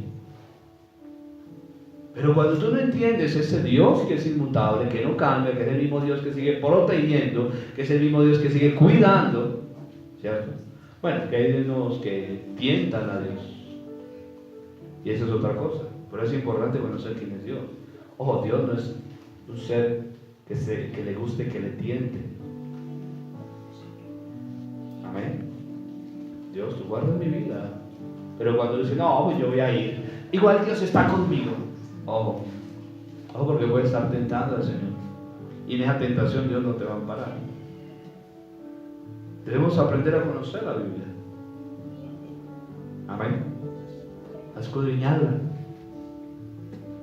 Pero cuando tú no entiendes ese Dios que es inmutable, que no cambia, que es el mismo Dios que sigue protegiendo, que es el mismo Dios que sigue cuidando, ¿cierto? Bueno, que hay unos que tientan a Dios. Y eso es otra cosa. Pero es importante conocer quién es Dios. Ojo, Dios no es un ser que le guste que le tiente. Amén. Dios, tú guardas mi vida. Pero cuando dice, no, pues yo voy a ir, igual Dios está conmigo. Ojo, porque puede estar tentando al Señor. Y en esa tentación Dios no te va a amparar. Debemos aprender a conocer la Biblia. Amén. A escudriñarla.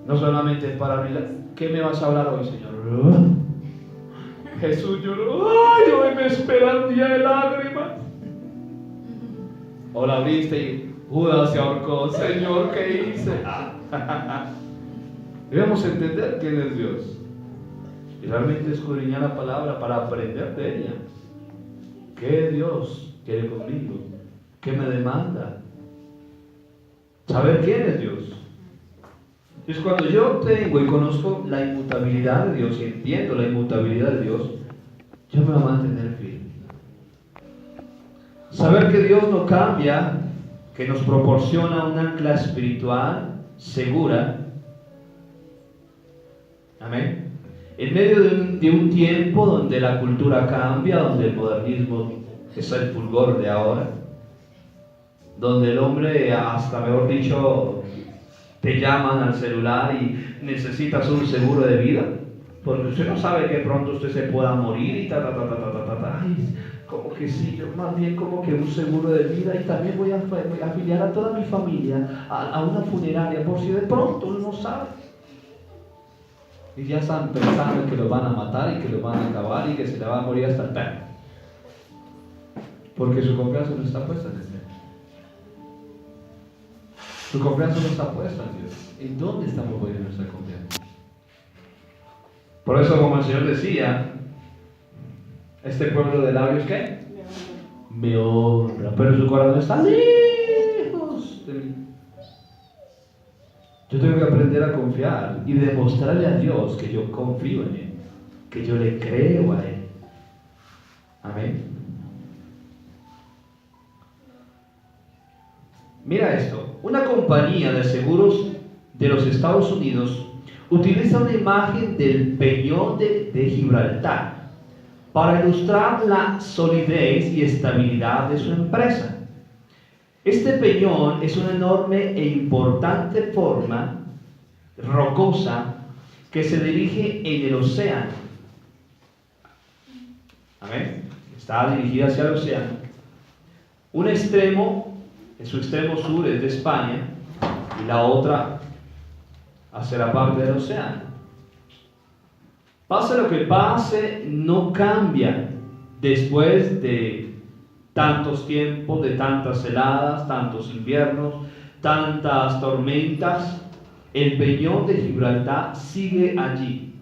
No solamente para mirar, ¿qué me vas a hablar hoy, Señor? Jesús lloró. ¡Ay, hoy me espera un día de lágrimas! O la abriste y Judas se ahorcó. Señor, ¿qué hice? Debemos entender quién es Dios y realmente escudriñar la palabra para aprender de ella. ¿Qué Dios quiere conmigo? ¿Qué me demanda? Saber quién es Dios. Entonces, cuando yo tengo y conozco la inmutabilidad de Dios y entiendo la inmutabilidad de Dios, yo me voy a mantener firme. Saber que Dios no cambia, que nos proporciona un ancla espiritual segura. Amén. En medio de un tiempo donde la cultura cambia, donde el modernismo es el fulgor de ahora, donde el hombre, hasta mejor dicho, te llaman al celular y necesitas un seguro de vida, porque usted no sabe que pronto usted se pueda morir y Ay, como que sí, yo más bien como que un seguro de vida, y también voy a afiliar a toda mi familia a una funeraria, por si de pronto uno no sabe. Y ya están pensando que lo van a matar y que lo van a acabar y que se le va a morir hasta el perro. Porque su confianza no está puesta en el Señor. Su confianza no está puesta en Dios. ¿En dónde estamos poniendo nuestra confianza? Por eso, como el Señor decía, este pueblo de labios, ¿qué? Me honra, pero su corazón está lejos de mí. Yo tengo que aprender a confiar y demostrarle a Dios que yo confío en Él, que yo le creo a Él. Amén. Mira esto, una compañía de seguros de los Estados Unidos utiliza una imagen del peñón de Gibraltar para ilustrar la solidez y estabilidad de su empresa. Este peñón es una enorme e importante forma rocosa que se dirige en el océano. Amén. Está dirigida hacia el océano. Un extremo, en su extremo sur, es de España y la otra hacia la parte del océano. Pase lo que pase, no cambia después de tantos tiempos, de tantas heladas, tantos inviernos, tantas tormentas. El peñón de Gibraltar sigue allí.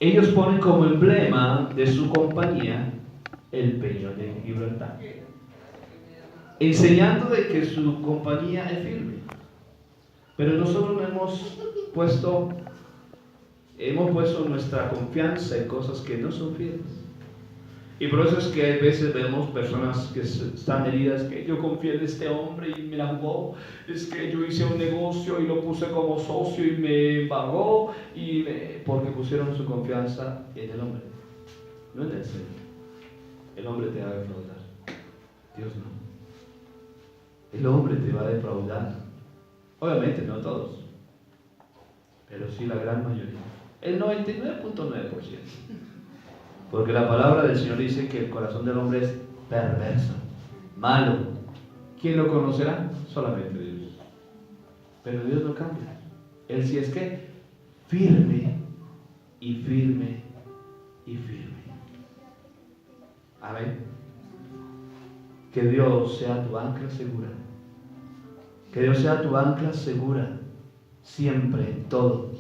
Ellos ponen como emblema de su compañía el peñón de Gibraltar, enseñando de que su compañía es firme. Pero nosotros hemos puesto nuestra confianza en cosas que no son firmes. Y por eso es que a veces vemos personas que están heridas, que yo confié en este hombre y me la jugó, es que yo hice un negocio y lo puse como socio y me embargó, porque pusieron su confianza en el hombre, no en el Señor. El hombre te va a defraudar, Dios no. El hombre te va a defraudar, obviamente no todos, pero sí la gran mayoría, el 99.9%. Porque la palabra del Señor dice que el corazón del hombre es perverso, malo. ¿Quién lo conocerá? Solamente Dios. Pero Dios no cambia. Él sí es que firme y firme y firme. Amén. Que Dios sea tu ancla segura. Que Dios sea tu ancla segura. Siempre, en todo.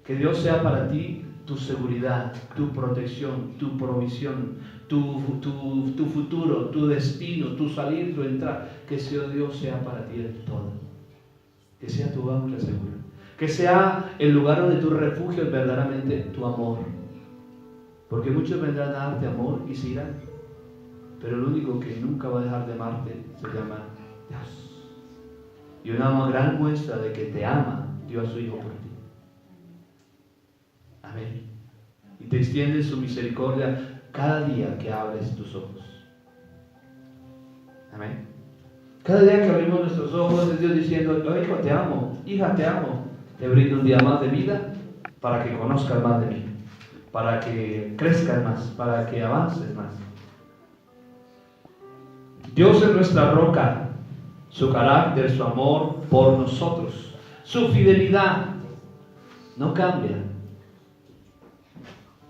Que Dios sea para ti tu seguridad, tu protección, tu provisión, tu futuro, tu destino, tu salir, tu entrar. Que Dios sea para ti el todo. Que sea tu ancla segura. Que sea el lugar donde tu refugio es verdaderamente tu amor. Porque muchos vendrán a darte amor y se irán. Pero el único que nunca va a dejar de amarte se llama Dios. Y una gran muestra de que te ama, dio a su Hijo por ti. Amén. Y te extiende su misericordia cada día que abres tus ojos. Amén. Cada día que abrimos nuestros ojos es Dios diciendo: oh, hijo, te amo, hija, te amo. Te brindo un día más de vida para que conozcas más de mí, para que crezcas más, para que avances más. Dios es nuestra roca, su carácter, su amor por nosotros, su fidelidad no cambia.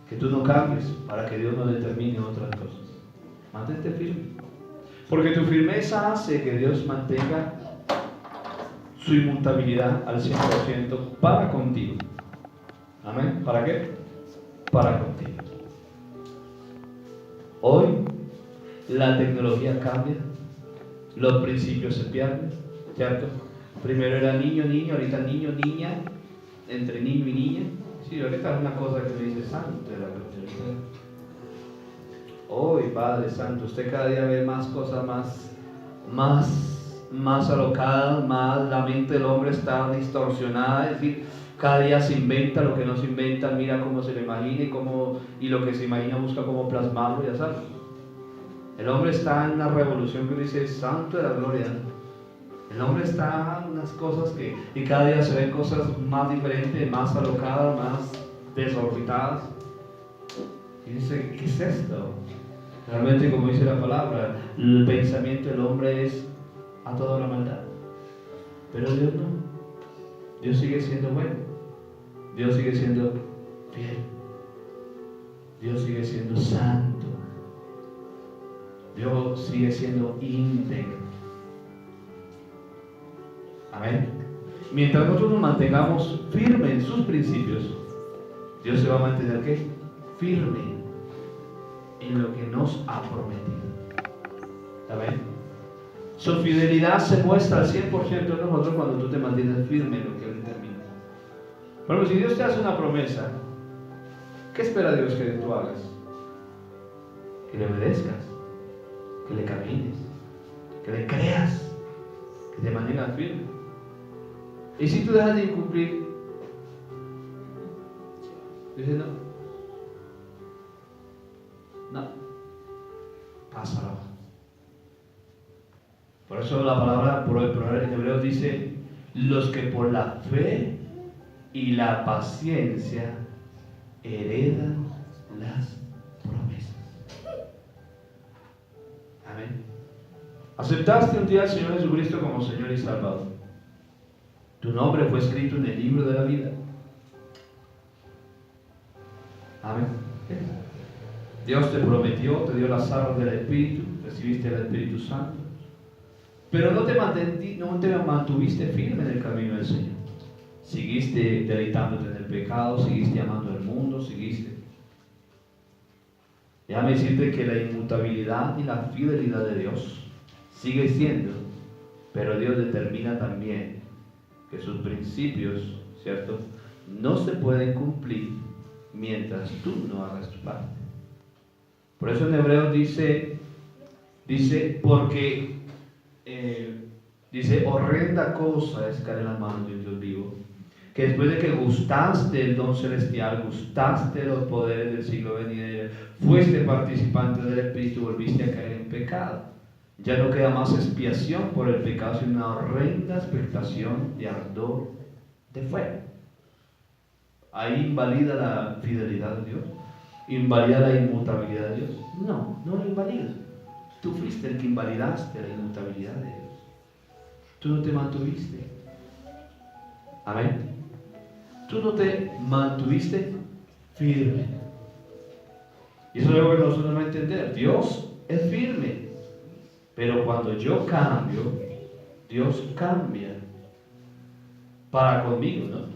Que tú no cambies para que Dios no determine otras cosas. Mantente firme. Porque tu firmeza hace que Dios mantenga su inmutabilidad al 100% para contigo. Amén. ¿Para qué? Para contigo. Hoy la tecnología cambia, los principios se pierden, ¿cierto? Primero era niño, ahorita niño, niña, entre niño y niña. Sí, ahorita es una cosa que me dice santo de la gloria. Hoy, Padre Santo, usted cada día ve más cosas más alocadas, más la mente del hombre está distorsionada, es decir, cada día se inventa lo que no se inventa, mira cómo se le imagina y lo que se imagina busca cómo plasmarlo, ya sabes. El hombre está en una revolución que dice santo de la gloria. El hombre está en unas cosas y cada día se ven cosas más diferentes, más alocadas, más desorbitadas. Y dice, ¿qué es esto? Realmente, como dice la palabra, el pensamiento del hombre es a toda la maldad. Pero Dios no. Dios sigue siendo bueno. Dios sigue siendo fiel. Dios sigue siendo santo. Dios sigue siendo íntegro. Amén. Mientras nosotros nos mantengamos firmes en sus principios, Dios se va a mantener ¿qué? Firme en lo que nos ha prometido. Amén. Su fidelidad se muestra al 100% en nosotros cuando tú te mantienes firme en lo que Él determina. Bueno, si Dios te hace una promesa, ¿qué espera Dios que tú hagas? Que le obedezcas, que le camines, que le creas, que te mantengas firme. Y si tú dejas de incumplir, dice no, pásalo. Por eso la palabra, por el hebreo dice, los que por la fe y la paciencia heredan las promesas. Amén. Aceptaste un día al Señor Jesucristo como Señor y Salvador. Tu nombre fue escrito en el libro de la vida. Amén. Dios te prometió, te dio las arras del Espíritu, recibiste el Espíritu Santo, pero no te mantuviste firme en el camino del Señor. Seguiste deleitándote en el pecado, seguiste amando el mundo, seguiste. Déjame decirte que la inmutabilidad y la fidelidad de Dios sigue siendo, pero Dios determina también que sus principios, ¿cierto?, no se pueden cumplir mientras tú no hagas tu parte. Por eso en Hebreos dice porque dice, horrenda cosa es caer en las manos de un Dios vivo, que después de que gustaste el don celestial, gustaste los poderes del siglo venidero, fuiste participante del Espíritu, volviste a caer en pecado. Ya no queda más expiación por el pecado, sino una horrenda expectación de ardor de fuego. Ahí invalida la fidelidad de Dios, invalida la inmutabilidad de Dios. No la invalida. Tú fuiste el que invalidaste la inmutabilidad de Dios. Tú no te mantuviste. Amén. Tú no te mantuviste firme. Y eso es lo que nosotros no entender. Dios es firme. Pero cuando yo cambio, Dios cambia. Para conmigo, ¿no?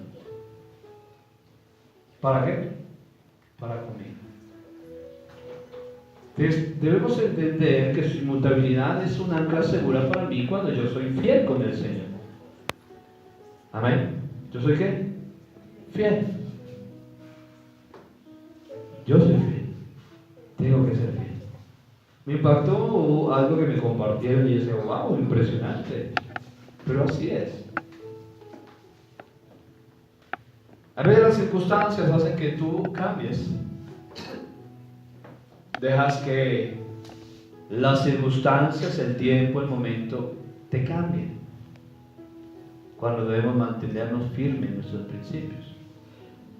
¿Para qué? Para conmigo. Entonces, debemos entender que su inmutabilidad es un ancla segura para mí cuando yo soy fiel con el Señor. Amén. ¿Yo soy qué? Fiel. Yo soy fiel. Tengo que ser fiel. Me impactó algo que me compartieron y yo decía, wow, impresionante. Pero así es. A veces las circunstancias hacen que tú cambies. Dejas que las circunstancias, el tiempo, el momento te cambien. Cuando debemos mantenernos firmes en nuestros principios.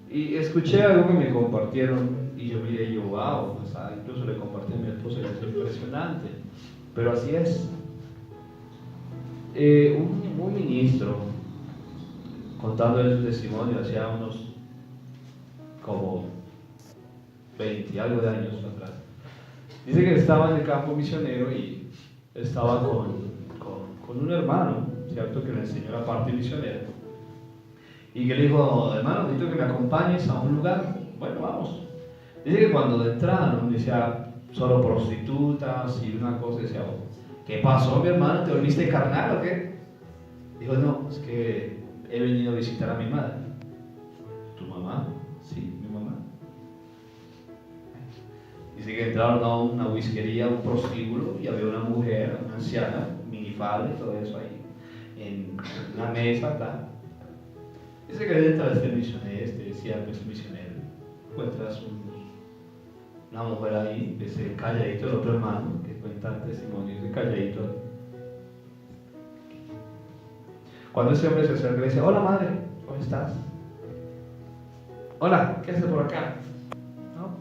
Y escuché algo que me compartieron y yo miré, wow, incluso le compartí a mi esposa, es impresionante. Pero así es. Un ministro, contando de su testimonio, hacía unos como 20 algo de años atrás. Dice que estaba en el campo misionero y estaba con un hermano, ¿cierto?, que le enseñó la parte misionera. Y que le dijo, hermano, necesito que me acompañes a un lugar. Bueno, vamos. Dice que cuando entraron, decía, solo prostitutas y una cosa, decía, ¿qué pasó, mi hermano? ¿Te volviste carnal o qué? Dijo, no, es que he venido a visitar a mi madre. ¿Tu mamá? Sí, mi mamá. Dice que entraron a una whiskería, un prostíbulo, y había una mujer, una anciana, minifalda y todo eso ahí, en una mesa, tal. Dice que dentro de este misionero, misionero, encuentras una mujer ahí, ese calladito, el otro hermano, que cuenta el testimonio, ese calladito. Cuando ese hombre se acerca, le dice, hola madre, ¿cómo estás? Hola, ¿qué haces por acá? ¿No?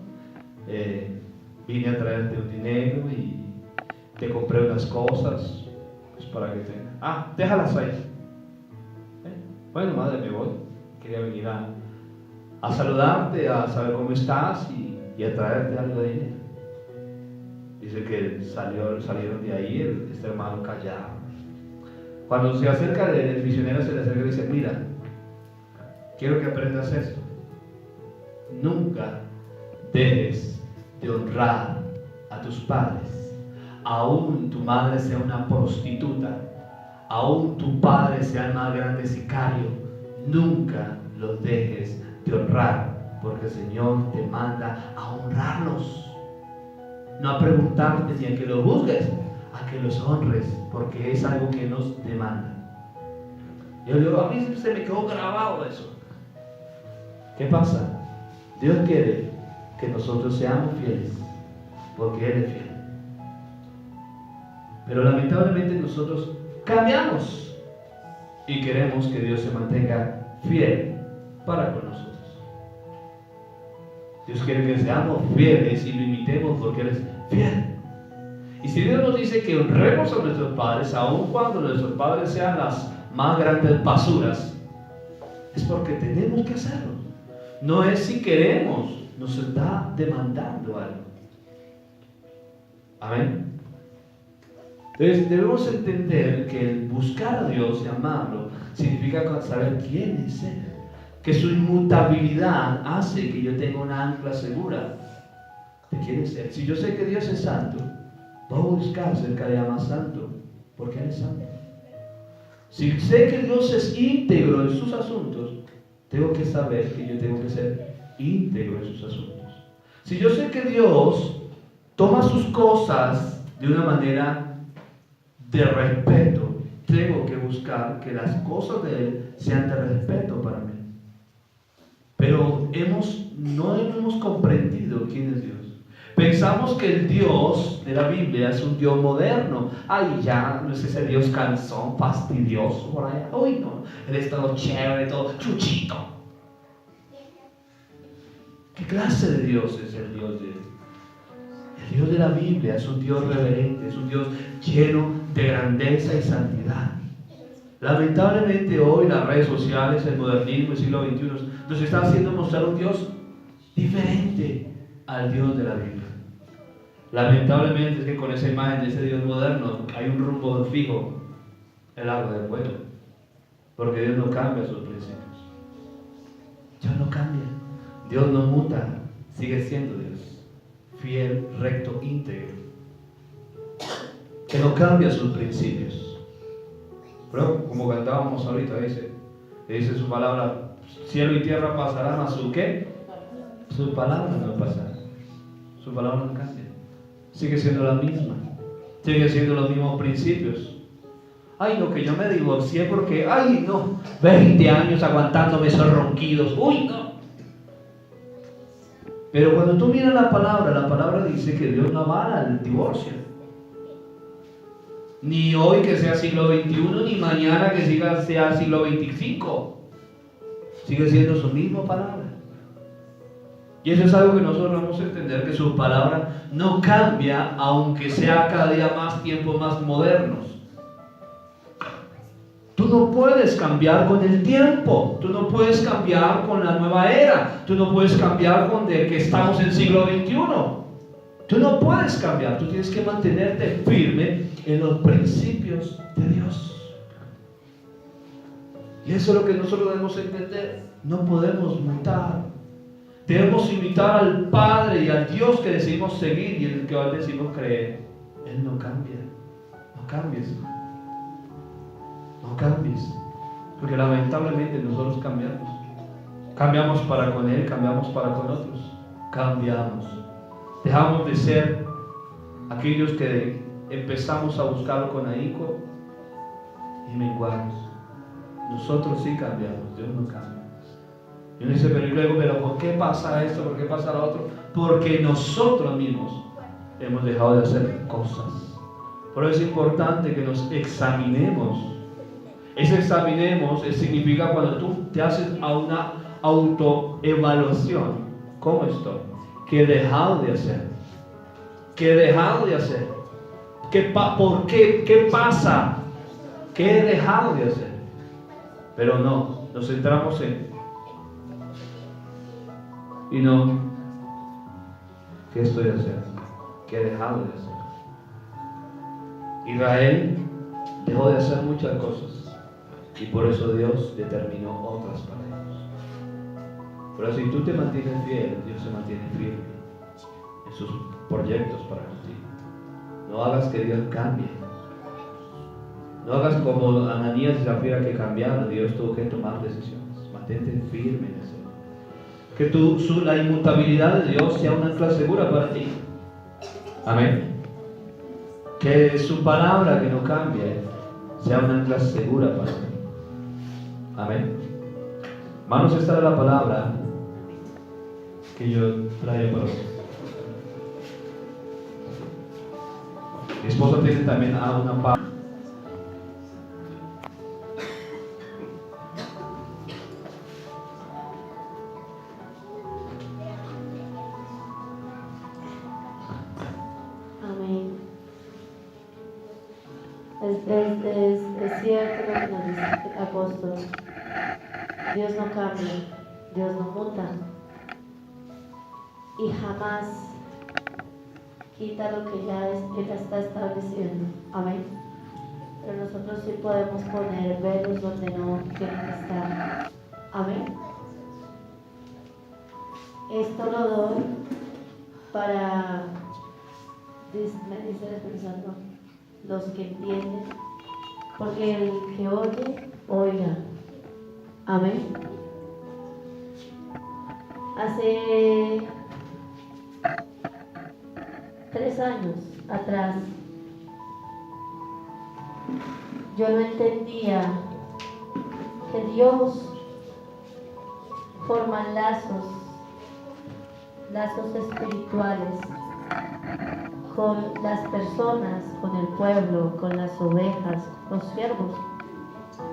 Vine a traerte un dinero y te compré unas cosas, pues para que tengas. Déjalas ahí. Bueno, madre, me voy. Quería venir a saludarte, a saber cómo estás y a traerte algo de dinero. Dice que salieron de ahí, este hermano callado. Cuando se acerca del misionero, se le acerca y dice, mira, quiero que aprendas esto. Nunca dejes de honrar a tus padres. Aún tu madre sea una prostituta, aún tu padre sea el más grande sicario, nunca los dejes de honrar, porque el Señor te manda a honrarlos, no a preguntarte ni a que los juzgues, a que los honres, porque es algo que nos demanda. A mí se me quedó grabado eso. ¿Qué pasa? Dios quiere que nosotros seamos fieles, porque Él es fiel. Pero lamentablemente nosotros cambiamos y queremos que Dios se mantenga fiel para con nosotros. Dios quiere que seamos fieles y lo imitemos porque Él es fiel. Y si Dios nos dice que honremos a nuestros padres, aun cuando nuestros padres sean las más grandes basuras, es porque tenemos que hacerlo. No es si queremos, nos está demandando algo. Amén. Entonces debemos entender que el buscar a Dios y amarlo significa saber quién es Él. Que su inmutabilidad hace que yo tenga una ancla segura de quién es Él. Si yo sé que Dios es santo, voy a buscar ser cada día más santo, porque Él es santo. Si sé que Dios es íntegro en sus asuntos, tengo que saber que yo tengo que ser íntegro en sus asuntos. Si yo sé que Dios toma sus cosas de una manera de respeto, tengo que buscar que las cosas de Él sean de respeto para mí. Pero no hemos comprendido quién es Dios. Pensamos que el Dios de la Biblia es un Dios moderno. Ay, ya, no es ese Dios cansón, fastidioso por allá. Uy, no, Él es todo chévere, todo chuchito. ¿Qué clase de Dios es el Dios de Él? El Dios de la Biblia es un Dios reverente, es un Dios lleno de grandeza y santidad. Lamentablemente hoy las redes sociales, el modernismo, el siglo XXI nos está haciendo mostrar un Dios diferente al Dios de la Biblia. Lamentablemente es que con esa imagen de ese Dios moderno hay un rumbo fijo, el agua del pueblo, porque Dios no cambia sus principios. Dios no cambia, Dios no muta, sigue siendo Dios, fiel, recto, íntegro, que no cambia sus principios. Pero como cantábamos ahorita, dice su palabra, cielo y tierra pasarán, a su ¿qué? Su palabra no pasará. Su palabra no cambia. Sigue siendo la misma. Sigue siendo los mismos principios. Ay, no, que yo me divorcié porque, ay, no, 20 años aguantándome esos ronquidos. Uy, no. Pero cuando tú miras la palabra dice que Dios no avala el divorcio. Ni hoy que sea siglo XXI, ni mañana que sea siglo XXV. Sigue siendo su misma palabra. Y eso es algo que nosotros vamos a entender, que su palabra no cambia, aunque sea cada día más tiempos más modernos. Tú no puedes cambiar con el tiempo, tú no puedes cambiar con la nueva era, tú no puedes cambiar con de que estamos en siglo XXI. Tú no puedes cambiar, tú tienes que mantenerte firme en los principios de Dios. Y eso es lo que nosotros debemos entender. No podemos mutar. Debemos imitar al Padre y al Dios que decidimos seguir y en el que hoy decimos creer. Él no cambia. No cambies. No cambies. Porque lamentablemente nosotros cambiamos. Cambiamos para con Él, cambiamos para con otros. Cambiamos. Dejamos de ser aquellos que empezamos a buscarlo con ahínco y menguamos. Nosotros sí cambiamos, Dios no cambia. Y uno dice, pero ¿por qué pasa esto? ¿Por qué pasa lo otro? Porque nosotros mismos hemos dejado de hacer cosas. Por eso es importante que nos examinemos. Ese examinemos significa cuando tú te haces a una autoevaluación. ¿Cómo estoy? ¿Qué he dejado de hacer? ¿Qué he dejado de hacer? ¿Por qué? ¿Qué pasa? ¿Qué he dejado de hacer? Pero no, nos centramos en y no, ¿qué estoy haciendo? ¿Qué he dejado de hacer? Israel dejó de hacer muchas cosas y por eso Dios determinó otras para ellos. Pero si tú te mantienes fiel, Dios se mantiene firme en sus proyectos para contigo. No hagas que Dios cambie. No hagas como Ananías y Zafira que cambiaron. Dios tuvo que tomar decisiones. Mantente firme en eso. Que la inmutabilidad de Dios sea una ancla segura para ti. Amén. Que su palabra que no cambie sea una ancla segura para ti. Amén. Hermanos, esta es la palabra que yo traigo para ustedes. Mi esposa tiene también una parte. Amén. Es cierto lo que nos dice el apóstol. Dios no cambia, Dios no muta y jamás quita lo que ya está estableciendo. Amén. Pero nosotros sí podemos poner velos donde no tienen que estar. Amén. Esto lo doy para, me dice el Espíritu Santo, los que entienden, porque el que oye, oiga. Amén. Hace 3 años atrás, yo no entendía que Dios forma lazos espirituales con las personas, con el pueblo, con las ovejas, los siervos,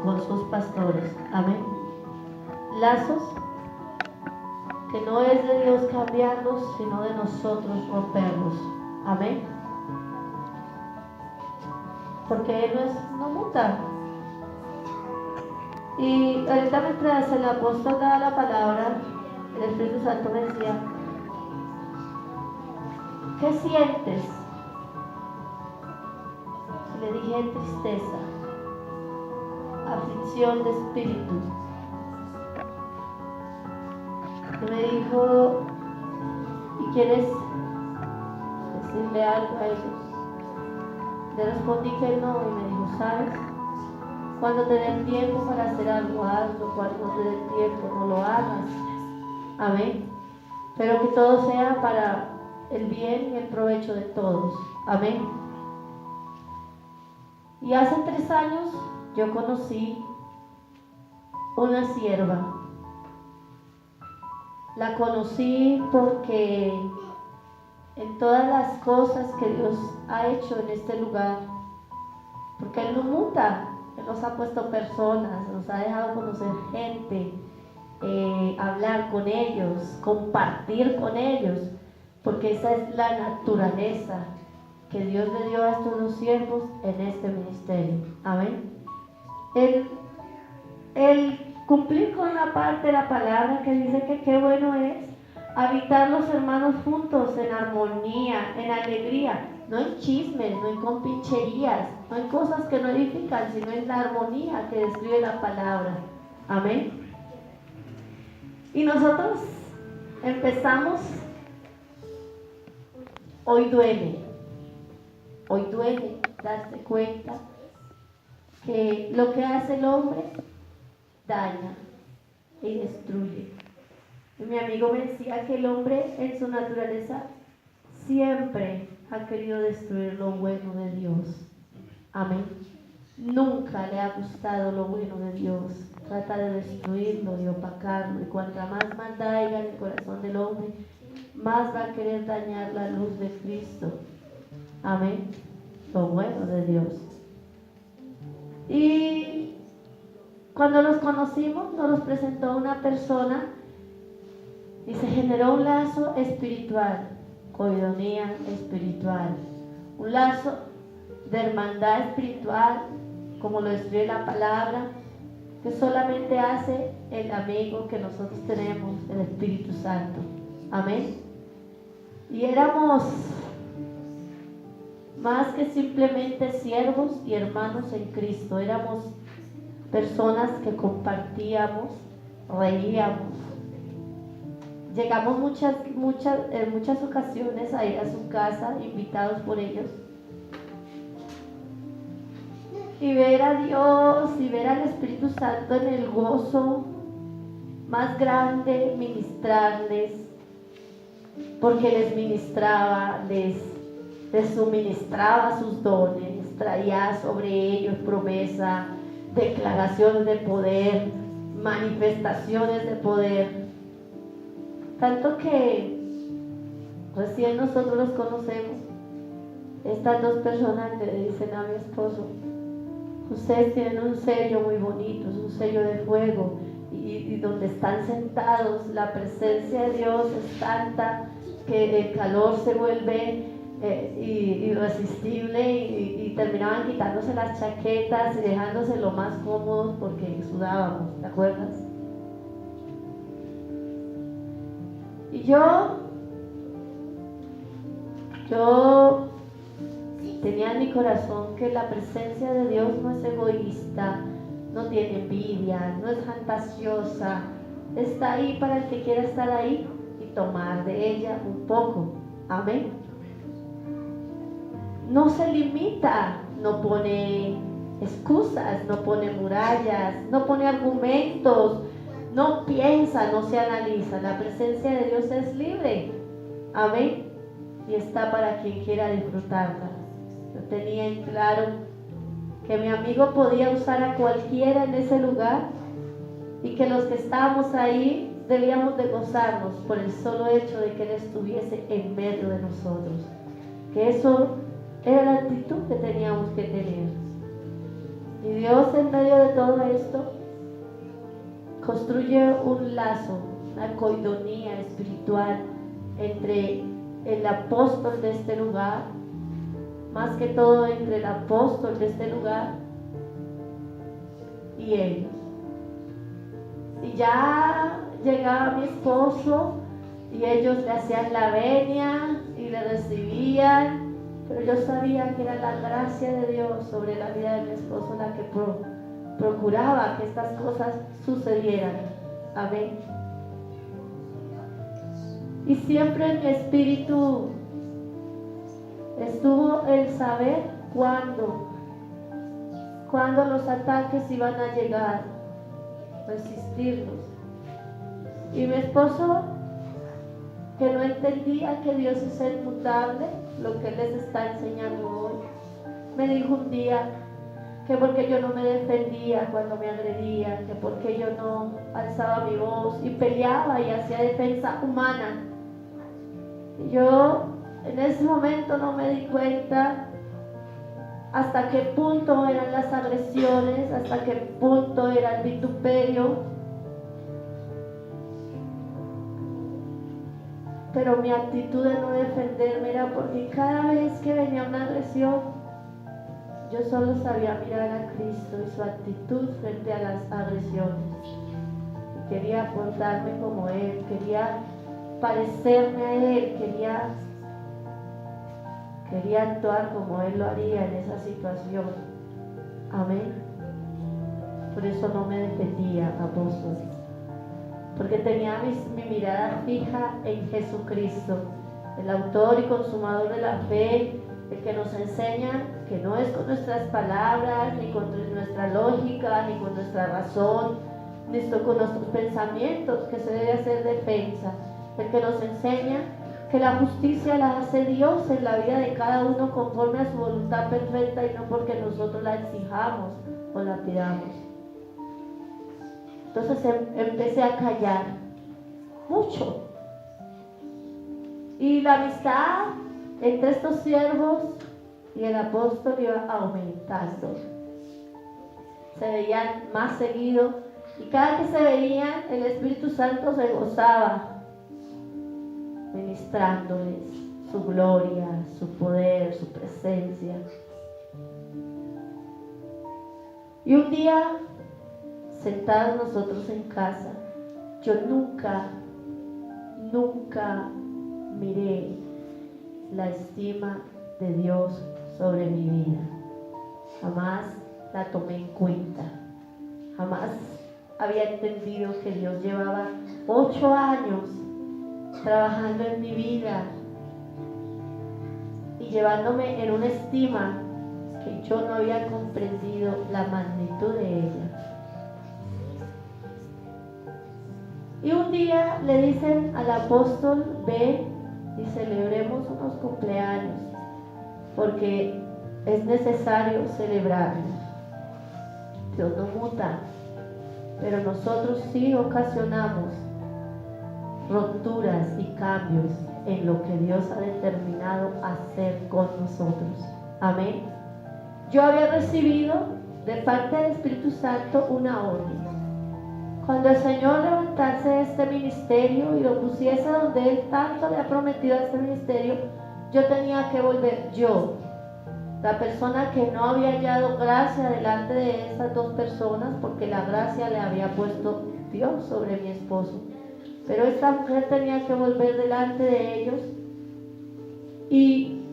con sus pastores. Amén. Lazos que no es de Dios cambiarlos, sino de nosotros romperlos. Amén. Porque Él no muta. Y ahorita mientras el apóstol daba la palabra, el Espíritu Santo me decía: ¿qué sientes? Y le dije: tristeza, aflicción de espíritu. Y me dijo: ¿y quieres decirle algo a ellos? Le respondí que no, y me dijo: ¿sabes? Cuando te den tiempo para hacer algo, hazlo. Cuando no te den tiempo, no lo hagas. Amén. Pero que todo sea para el bien y el provecho de todos. Amén. Y hace 3 años yo conocí una sierva. La conocí porque en todas las cosas que Dios ha hecho en este lugar, porque Él no muta, Él nos ha puesto personas, nos ha dejado conocer gente, hablar con ellos, compartir con ellos, porque esa es la naturaleza que Dios le dio a estos 2 siervos en este ministerio. Amén. El cumplir con la parte de la palabra que dice que qué bueno es habitar los hermanos juntos en armonía, en alegría, no en chismes, no en compincherías, no en cosas que no edifican, sino en la armonía que describe la palabra. Amén. Y nosotros empezamos. Hoy duele darse cuenta que lo que hace el hombre daña y destruye. Y mi amigo me decía que el hombre en su naturaleza siempre ha querido destruir lo bueno de Dios. Amén. Nunca le ha gustado lo bueno de Dios. Trata de destruirlo, de opacarlo. Y cuanta más maldad haya en el corazón del hombre, más va a querer dañar la luz de Cristo. Amén. Lo bueno de Dios. Y cuando los conocimos, nos los presentó una persona y se generó un lazo espiritual, coidonía espiritual, un lazo de hermandad espiritual, como lo describe la palabra, que solamente hace el amigo que nosotros tenemos, el Espíritu Santo. Amén. Y éramos más que simplemente siervos y hermanos en Cristo, éramos personas que compartíamos, reíamos. Llegamos en muchas ocasiones a ir a su casa, invitados por ellos, y ver a Dios y ver al Espíritu Santo en el gozo más grande, ministrarles, porque les ministraba, les suministraba sus dones, traía sobre ellos promesa, declaraciones de poder, manifestaciones de poder. Tanto que recién nosotros los conocemos. Estas dos personas le dicen a mi esposo: ustedes tienen un sello muy bonito, es un sello de fuego, y donde están sentados la presencia de Dios es tanta que el calor se vuelve irresistible, y terminaban quitándose las chaquetas y dejándose lo más cómodos porque sudábamos, ¿te acuerdas? Y yo tenía en mi corazón que la presencia de Dios no es egoísta, no tiene envidia, no es fantasiosa, está ahí para el que quiera estar ahí y tomar de ella un poco. Amén. No se limita, no pone excusas, no pone murallas, no pone argumentos, no piensa, no se analiza. La presencia de Dios es libre. Amén. Y está para quien quiera disfrutarla. Yo tenía en claro que mi amigo podía usar a cualquiera en ese lugar, y que los que estábamos ahí debíamos de gozarnos por el solo hecho de que Él estuviese en medio de nosotros. Que eso era la actitud que teníamos que tener. Y Dios, en medio de todo esto, construye un lazo, una coidonía espiritual entre el apóstol de este lugar, más que todo entre el apóstol de este lugar y ellos. Y ya llegaba mi esposo y ellos le hacían la venia y le recibían, pero yo sabía que era la gracia de Dios sobre la vida de mi esposo la que procuraba que estas cosas sucedieran. Amén. Y siempre en mi espíritu estuvo el saber cuándo los ataques iban a llegar, resistirlos. Y mi esposo, que no entendía que Dios es inmutable, lo que Él les está enseñando hoy, me dijo un día que porque yo no me defendía cuando me agredían, que porque yo no alzaba mi voz y peleaba y hacía defensa humana. Y yo en ese momento no me di cuenta hasta qué punto eran las agresiones, hasta qué punto era el vituperio. Pero mi actitud de no defenderme era porque cada vez que venía una agresión, yo solo sabía mirar a Cristo y su actitud frente a las agresiones. Y quería portarme como Él, quería parecerme a Él, quería actuar como Él lo haría en esa situación. Amén. Por eso no me defendía, apóstol, porque tenía mi mirada fija en Jesucristo, el autor y consumador de la fe, el que nos enseña que no es con nuestras palabras, ni con nuestra lógica, ni con nuestra razón, ni con nuestros pensamientos que se debe hacer defensa, el que nos enseña que la justicia la hace Dios en la vida de cada uno conforme a su voluntad perfecta y no porque nosotros la exijamos o la pidamos. Entonces empecé a callar mucho, y la amistad entre estos siervos y el apóstol iba aumentando. Se veían más seguido, y cada que se veían el Espíritu Santo se gozaba ministrándoles su gloria, su poder, su presencia. Y un día, sentados nosotros en casa, yo nunca miré la estima de Dios sobre mi vida. Jamás la tomé en cuenta. Jamás había entendido que Dios llevaba 8 años trabajando en mi vida y llevándome en una estima que yo no había comprendido la magnitud de ella. Y un día le dicen al apóstol: ven y celebremos unos cumpleaños, porque es necesario celebrarlos. Dios no muta, pero nosotros sí ocasionamos rupturas y cambios en lo que Dios ha determinado hacer con nosotros. Amén. Yo había recibido de parte del Espíritu Santo una orden. Cuando el Señor levantase este ministerio y lo pusiese donde Él tanto le ha prometido a este ministerio, yo tenía que volver yo, la persona que no había hallado gracia delante de esas dos personas, porque la gracia le había puesto Dios sobre mi esposo. Pero esta mujer tenía que volver delante de ellos y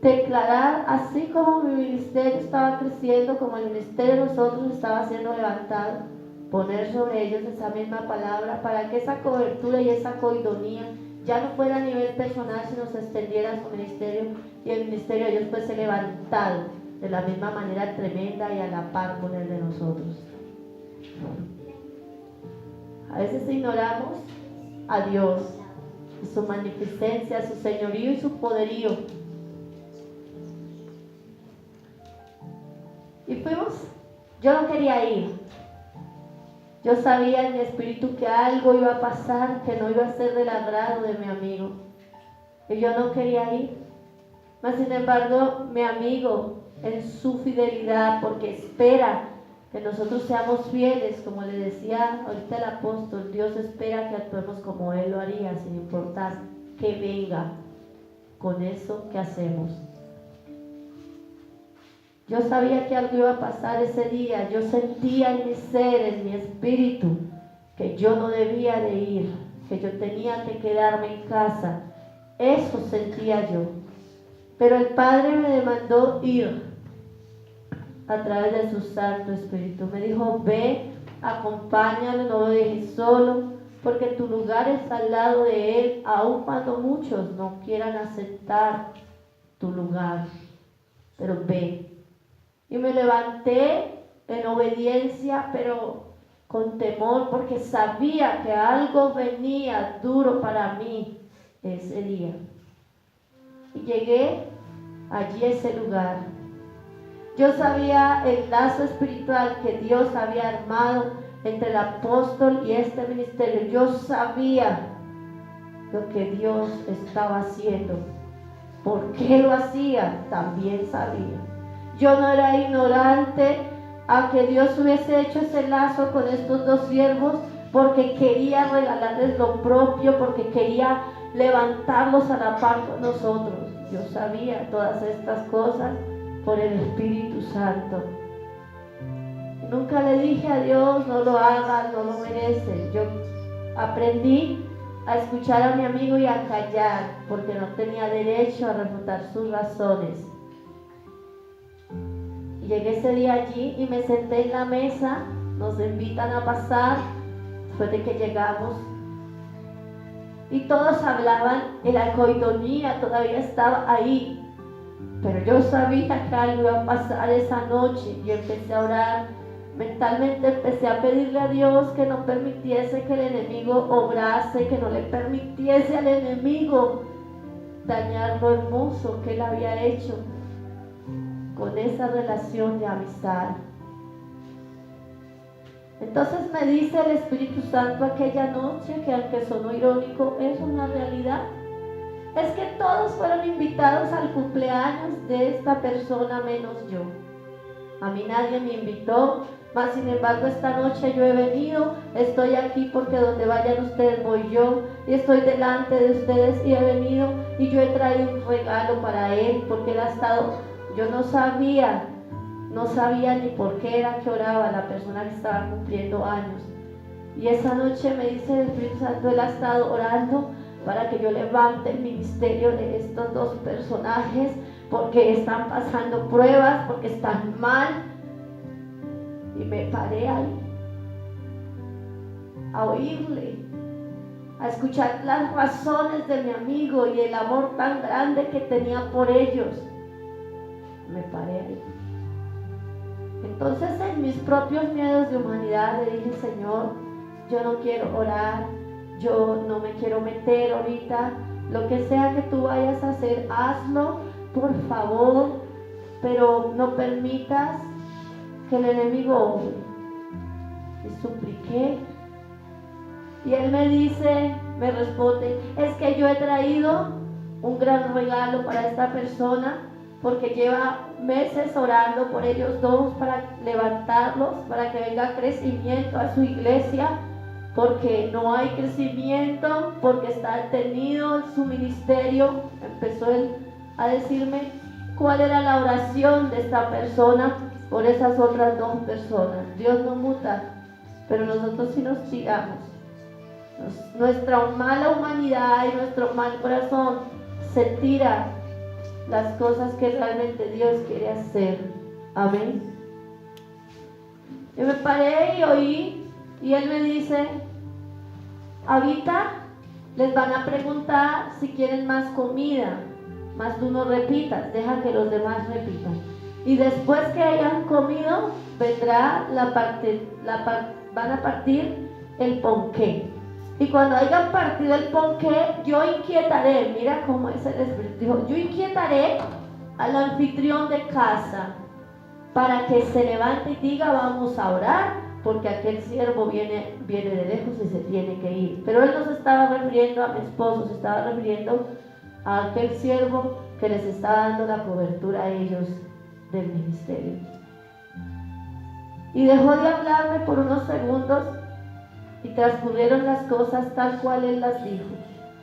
declarar, así como mi ministerio estaba creciendo, como el ministerio de nosotros estaba siendo levantado, poner sobre ellos esa misma palabra para que esa cobertura y esa coidonía ya no fuera a nivel personal, sino se extendiera a su ministerio y el ministerio de ellos fuese levantado de la misma manera tremenda y a la par con el de nosotros. A veces ignoramos a Dios, su magnificencia, su señorío y su poderío. Y fuimos, yo no quería ir. Yo sabía en mi espíritu que algo iba a pasar, que no iba a ser del agrado de mi amigo. Y yo no quería ir. Mas sin embargo, mi amigo, en su fidelidad, porque espera que nosotros seamos fieles, como le decía ahorita el apóstol, Dios espera que actuemos como Él lo haría, sin importar que venga con eso que hacemos. Yo sabía que algo iba a pasar ese día. Yo sentía en mi ser, en mi espíritu, que yo no debía de ir, que yo tenía que quedarme en casa. Eso sentía yo. Pero el Padre me demandó ir a través de su Santo Espíritu. Me dijo, ve, acompáñalo, no lo dejes solo, porque tu lugar es al lado de Él, aun cuando muchos no quieran aceptar tu lugar. Pero ve. Y me levanté en obediencia, pero con temor, porque sabía que algo venía duro para mí ese día. Y llegué allí a ese lugar. Yo sabía el lazo espiritual que Dios había armado entre el apóstol y este ministerio. Yo sabía lo que Dios estaba haciendo. ¿Por qué lo hacía? También sabía. Yo no era ignorante a que Dios hubiese hecho ese lazo con estos dos siervos porque quería regalarles lo propio, porque quería levantarlos a la par con nosotros. Yo sabía todas estas cosas por el Espíritu Santo. Nunca le dije a Dios, no lo hagas, no lo mereces. Yo aprendí a escuchar a mi amigo y a callar, porque no tenía derecho a refutar sus razones. Llegué ese día allí y me senté en la mesa. Nos invitan a pasar después de que llegamos y todos hablaban y la coidonía todavía estaba ahí, pero yo sabía que algo iba a pasar esa noche y empecé a orar. Mentalmente empecé a pedirle a Dios que no permitiese que el enemigo obrase, que no le permitiese al enemigo dañar lo hermoso que Él había hecho con esa relación de amistad. Entonces me dice el Espíritu Santo aquella noche, que aunque sonó irónico, es una realidad. Es que todos fueron invitados al cumpleaños de esta persona menos yo. A mí nadie me invitó, mas sin embargo esta noche yo he venido, estoy aquí porque donde vayan ustedes voy yo, y estoy delante de ustedes y he venido y yo he traído un regalo para él, porque él ha estado. Yo no sabía ni por qué era que oraba la persona que estaba cumpliendo años. Y esa noche me dice el Espíritu Santo, Él ha estado orando para que yo levante el ministerio de estos dos personajes, porque están pasando pruebas, porque están mal. Y me paré ahí a oírle, a escuchar las razones de mi amigo y el amor tan grande que tenía por ellos. Me paré ahí. Entonces en mis propios miedos de humanidad le dije, Señor, yo no quiero orar, yo no me quiero meter ahorita, lo que sea que tú vayas a hacer, hazlo, por favor, pero no permitas que el enemigo obre. y supliqué. Y él me responde, es que yo he traído un gran regalo para esta persona, porque lleva meses orando por ellos dos para levantarlos, para que venga crecimiento a su iglesia, porque no hay crecimiento, porque está detenido su ministerio. Empezó él a decirme cuál era la oración de esta persona por esas otras dos personas. Dios no muta, pero nosotros sí nos tiramos. Nuestra mala humanidad y nuestro mal corazón se tira las cosas que realmente Dios quiere hacer. Amén. Yo me paré y oí, y él me dice, ahorita les van a preguntar si quieren más comida, más tú no repitas, deja que los demás repitan. Y después que hayan comido, vendrá van a partir el ponqué. Y cuando hayan partido el ponqué, yo inquietaré, mira cómo es el Espíritu, dijo, yo inquietaré al anfitrión de casa para que se levante y diga, vamos a orar, porque aquel siervo viene de lejos y se tiene que ir. Pero él no se estaba refiriendo a mi esposo, se estaba refiriendo a aquel siervo que les estaba dando la cobertura a ellos del ministerio. Y dejó de hablarme por unos segundos y transcurrieron las cosas tal cual él las dijo.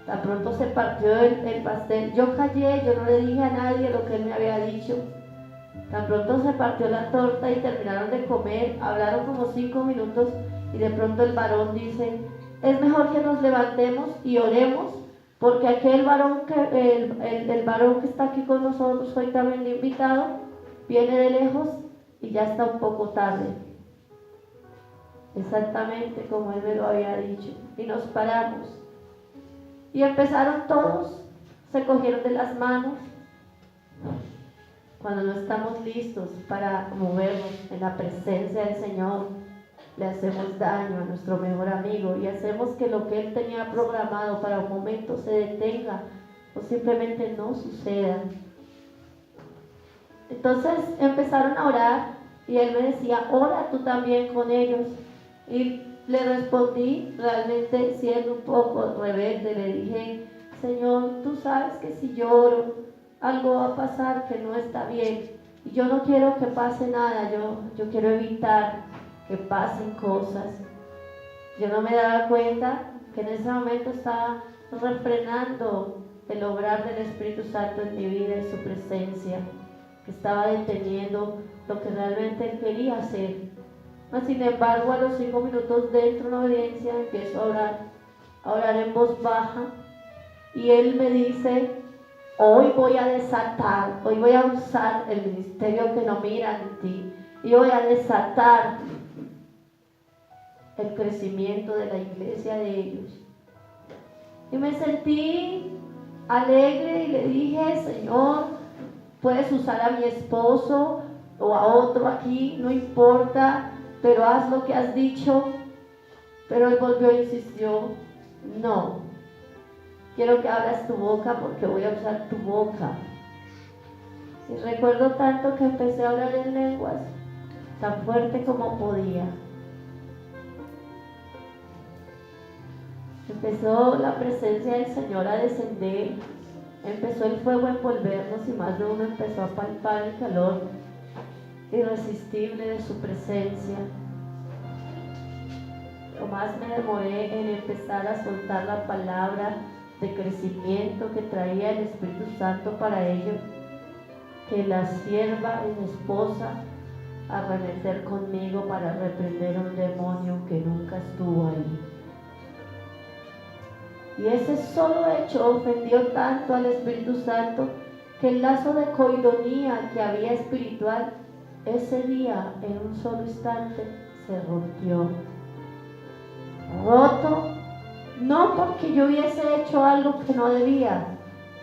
Tan pronto se partió el pastel, yo callé, yo no le dije a nadie lo que él me había dicho. Tan pronto se partió la torta y terminaron de comer, hablaron como 5 minutos y de pronto el varón dice, es mejor que nos levantemos y oremos, porque aquel varón el varón que está aquí con nosotros hoy también invitado, viene de lejos y ya está un poco tarde. Exactamente como él me lo había dicho. Y nos paramos. Y empezaron todos, se cogieron de las manos. Cuando no estamos listos para movernos en la presencia del Señor, le hacemos daño a nuestro mejor amigo y hacemos que lo que él tenía programado para un momento se detenga o simplemente no suceda. Entonces empezaron a orar y él me decía, ora tú también con ellos. Y le respondí, realmente siendo un poco rebelde, le dije, Señor, tú sabes que si lloro, algo va a pasar que no está bien. Y yo no quiero que pase nada, yo quiero evitar que pasen cosas. Yo no me daba cuenta que en ese momento estaba refrenando el obrar del Espíritu Santo en mi vida y su presencia, que estaba deteniendo lo que realmente él quería hacer. Sin embargo, a los 5 minutos dentro de una audiencia empiezo a orar en voz baja, y él me dice, hoy voy a desatar, hoy voy a usar el ministerio que no mira en ti, y voy a desatar el crecimiento de la iglesia de ellos. Y me sentí alegre y le dije, Señor, puedes usar a mi esposo o a otro aquí, no importa, pero haz lo que has dicho. Pero él volvió e insistió, no, quiero que abras tu boca porque voy a usar tu boca. Y recuerdo tanto que empecé a hablar en lenguas, tan fuerte como podía. Empezó la presencia del Señor a descender, empezó el fuego a envolvernos y más de uno empezó a palpar el calor irresistible de su presencia. Lo más me demoré en empezar a soltar la palabra de crecimiento que traía el Espíritu Santo para ellos, que la sierva y mi esposa arremeter conmigo para reprender un demonio que nunca estuvo ahí. Y ese solo hecho ofendió tanto al Espíritu Santo que el lazo de coidonía que había espiritual ese día en un solo instante se rompió. Roto, no porque yo hubiese hecho algo que no debía,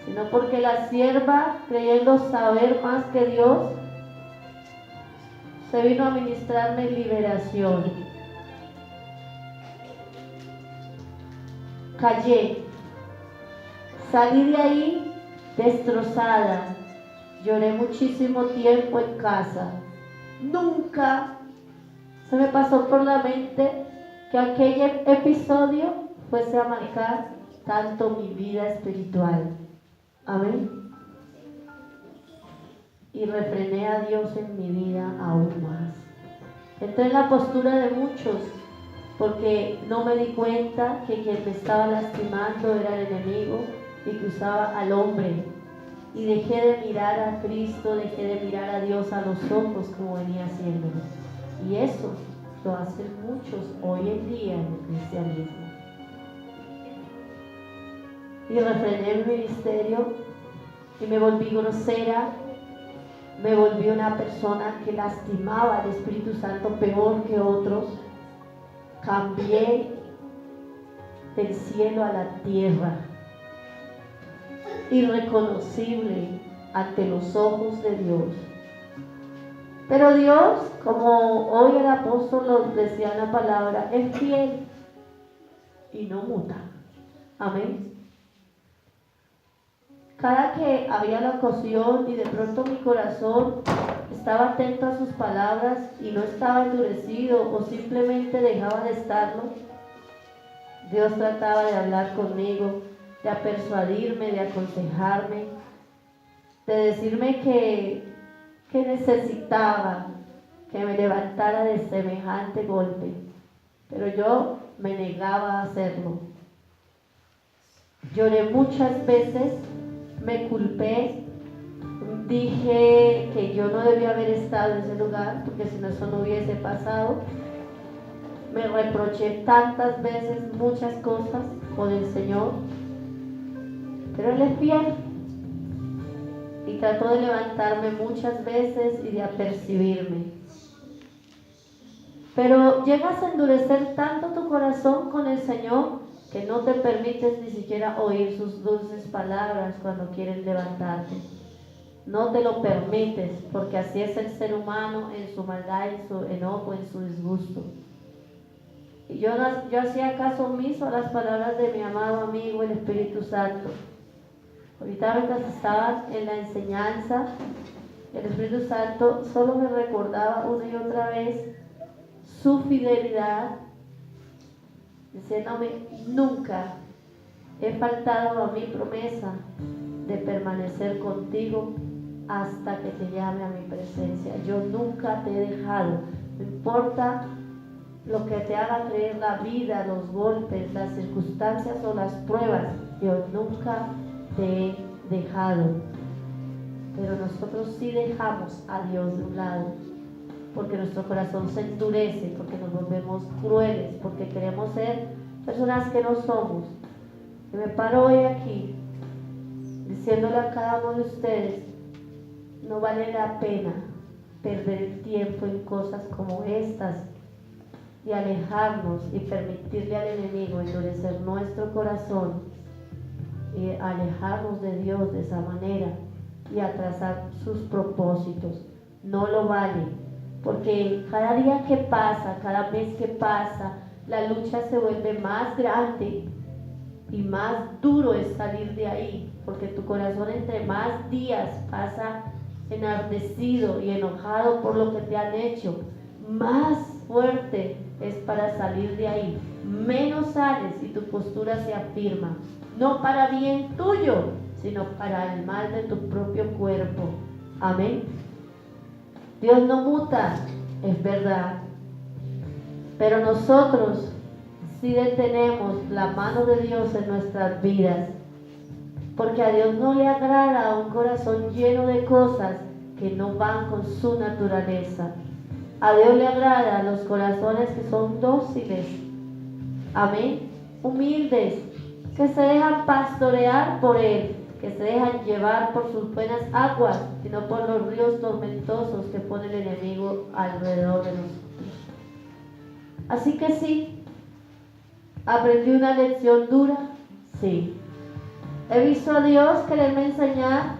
sino porque la sierva, creyendo saber más que Dios, se vino a ministrarme liberación. Callé, salí de ahí destrozada, lloré muchísimo tiempo en casa. Nunca Se me pasó por la mente que aquel episodio fuese a marcar tanto mi vida espiritual. Amén. Y refrené a Dios en mi vida aún más. Entré en la postura de muchos porque no me di cuenta que quien me estaba lastimando era el enemigo y que usaba al hombre. Y dejé de mirar a Cristo, dejé de mirar a Dios a los ojos como venía haciéndolo. Y eso lo hacen muchos hoy en día en el cristianismo. Y refrené mi ministerio y me volví grosera, me volví una persona que lastimaba al Espíritu Santo peor que otros. Cambié del cielo a la tierra, irreconocible ante los ojos de Dios. Pero Dios, como hoy el apóstol nos decía en la palabra, es fiel y no muta. Amén. Cada que había la ocasión y de pronto mi corazón estaba atento a sus palabras y no estaba endurecido o simplemente dejaba de estarlo, Dios trataba de hablar conmigo, de persuadirme, de aconsejarme, de decirme que necesitaba que me levantara de semejante golpe. Pero yo me negaba a hacerlo. Lloré muchas veces, me culpé, dije que yo no debía haber estado en ese lugar, porque si no, eso no hubiese pasado. Me reproché tantas veces muchas cosas con el Señor, pero Él es fiel y trató de levantarme muchas veces y de apercibirme. Pero llegas a endurecer tanto tu corazón con el Señor que no te permites ni siquiera oír sus dulces palabras cuando quieres levantarte. No te lo permites, porque así es el ser humano en su maldad, en su enojo, en su disgusto. Y yo hacía caso omiso a las palabras de mi amado amigo, el Espíritu Santo. Ahorita mientras estaba en la enseñanza, el Espíritu Santo solo me recordaba una y otra vez su fidelidad, diciéndome: nunca he faltado a mi promesa de permanecer contigo hasta que te llame a mi presencia. Yo nunca te he dejado. No importa lo que te haga creer la vida, los golpes, las circunstancias o las pruebas, yo nunca te he dejado. Pero nosotros sí dejamos a Dios de un lado, porque nuestro corazón se endurece, porque nos volvemos crueles, porque queremos ser personas que no somos. Y me paro hoy aquí diciéndole a cada uno de ustedes: no vale la pena perder el tiempo en cosas como estas y alejarnos y permitirle al enemigo endurecer nuestro corazón y alejarnos de Dios de esa manera y atrasar sus propósitos. No lo vale, porque cada día que pasa, cada mes que pasa, la lucha se vuelve más grande y más duro es salir de ahí, porque tu corazón entre más días pasa enardecido y enojado por lo que te han hecho, más fuerte es para salir de ahí. Menos sales y tu postura se afirma, no para bien tuyo, sino para el mal de tu propio cuerpo. Amén. Dios no muta, es verdad, pero nosotros sí detenemos la mano de Dios en nuestras vidas, porque a Dios no le agrada un corazón lleno de cosas que no van con su naturaleza. A Dios le agrada los corazones que son dóciles, amén, humildes, que se dejan pastorear por Él, que se dejan llevar por sus buenas aguas y no por los ríos tormentosos que pone el enemigo alrededor de nosotros. Así que sí, aprendí una lección dura, sí. He visto a Dios quererme enseñar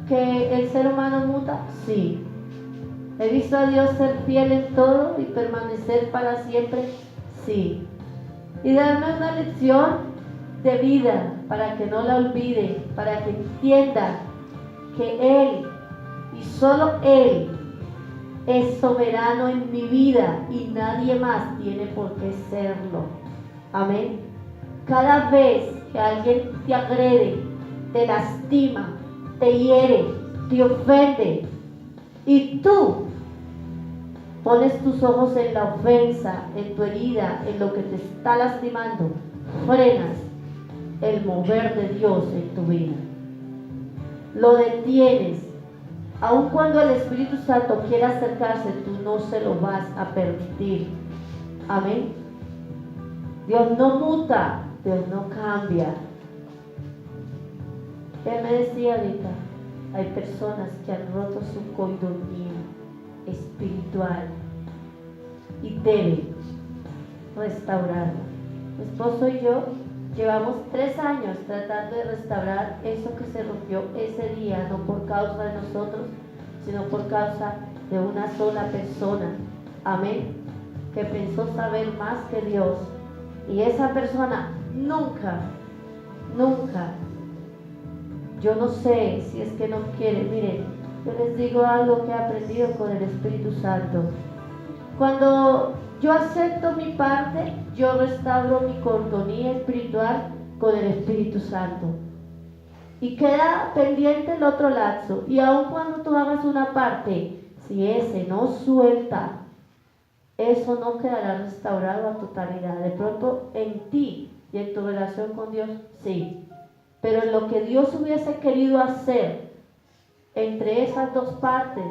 que el ser humano muta, sí. He visto a Dios ser fiel en todo y permanecer para siempre, sí. Y darme una lección de vida para que no la olvide, para que entienda que Él y solo Él es soberano en mi vida y nadie más tiene por qué serlo. Amén. Cada vez que alguien te agrede, te lastima, te hiere, te ofende y tú pones tus ojos en la ofensa, en tu herida, en lo que te está lastimando, frenas el mover de Dios en tu vida. Lo detienes. Aun cuando el Espíritu Santo quiera acercarse, tú no se lo vas a permitir. Amén. Dios no muta, Dios no cambia. Él me decía ahorita, hay personas que han roto su coinonía espiritual y deben restaurarla. Mi esposo y yo llevamos 3 años tratando de restaurar eso que se rompió ese día, no por causa de nosotros, sino por causa de una sola persona, amén, que pensó saber más que Dios. Y esa persona nunca, yo no sé si es que no quiere. Miren, yo les digo algo que he aprendido con el Espíritu Santo. Cuando yo acepto mi parte, yo restauro mi coinonía espiritual con el Espíritu Santo. Y queda pendiente el otro lazo. Y aun cuando tú hagas una parte, si ese no suelta, eso no quedará restaurado a totalidad. De pronto en ti y en tu relación con Dios, sí. Pero en lo que Dios hubiese querido hacer entre esas dos partes,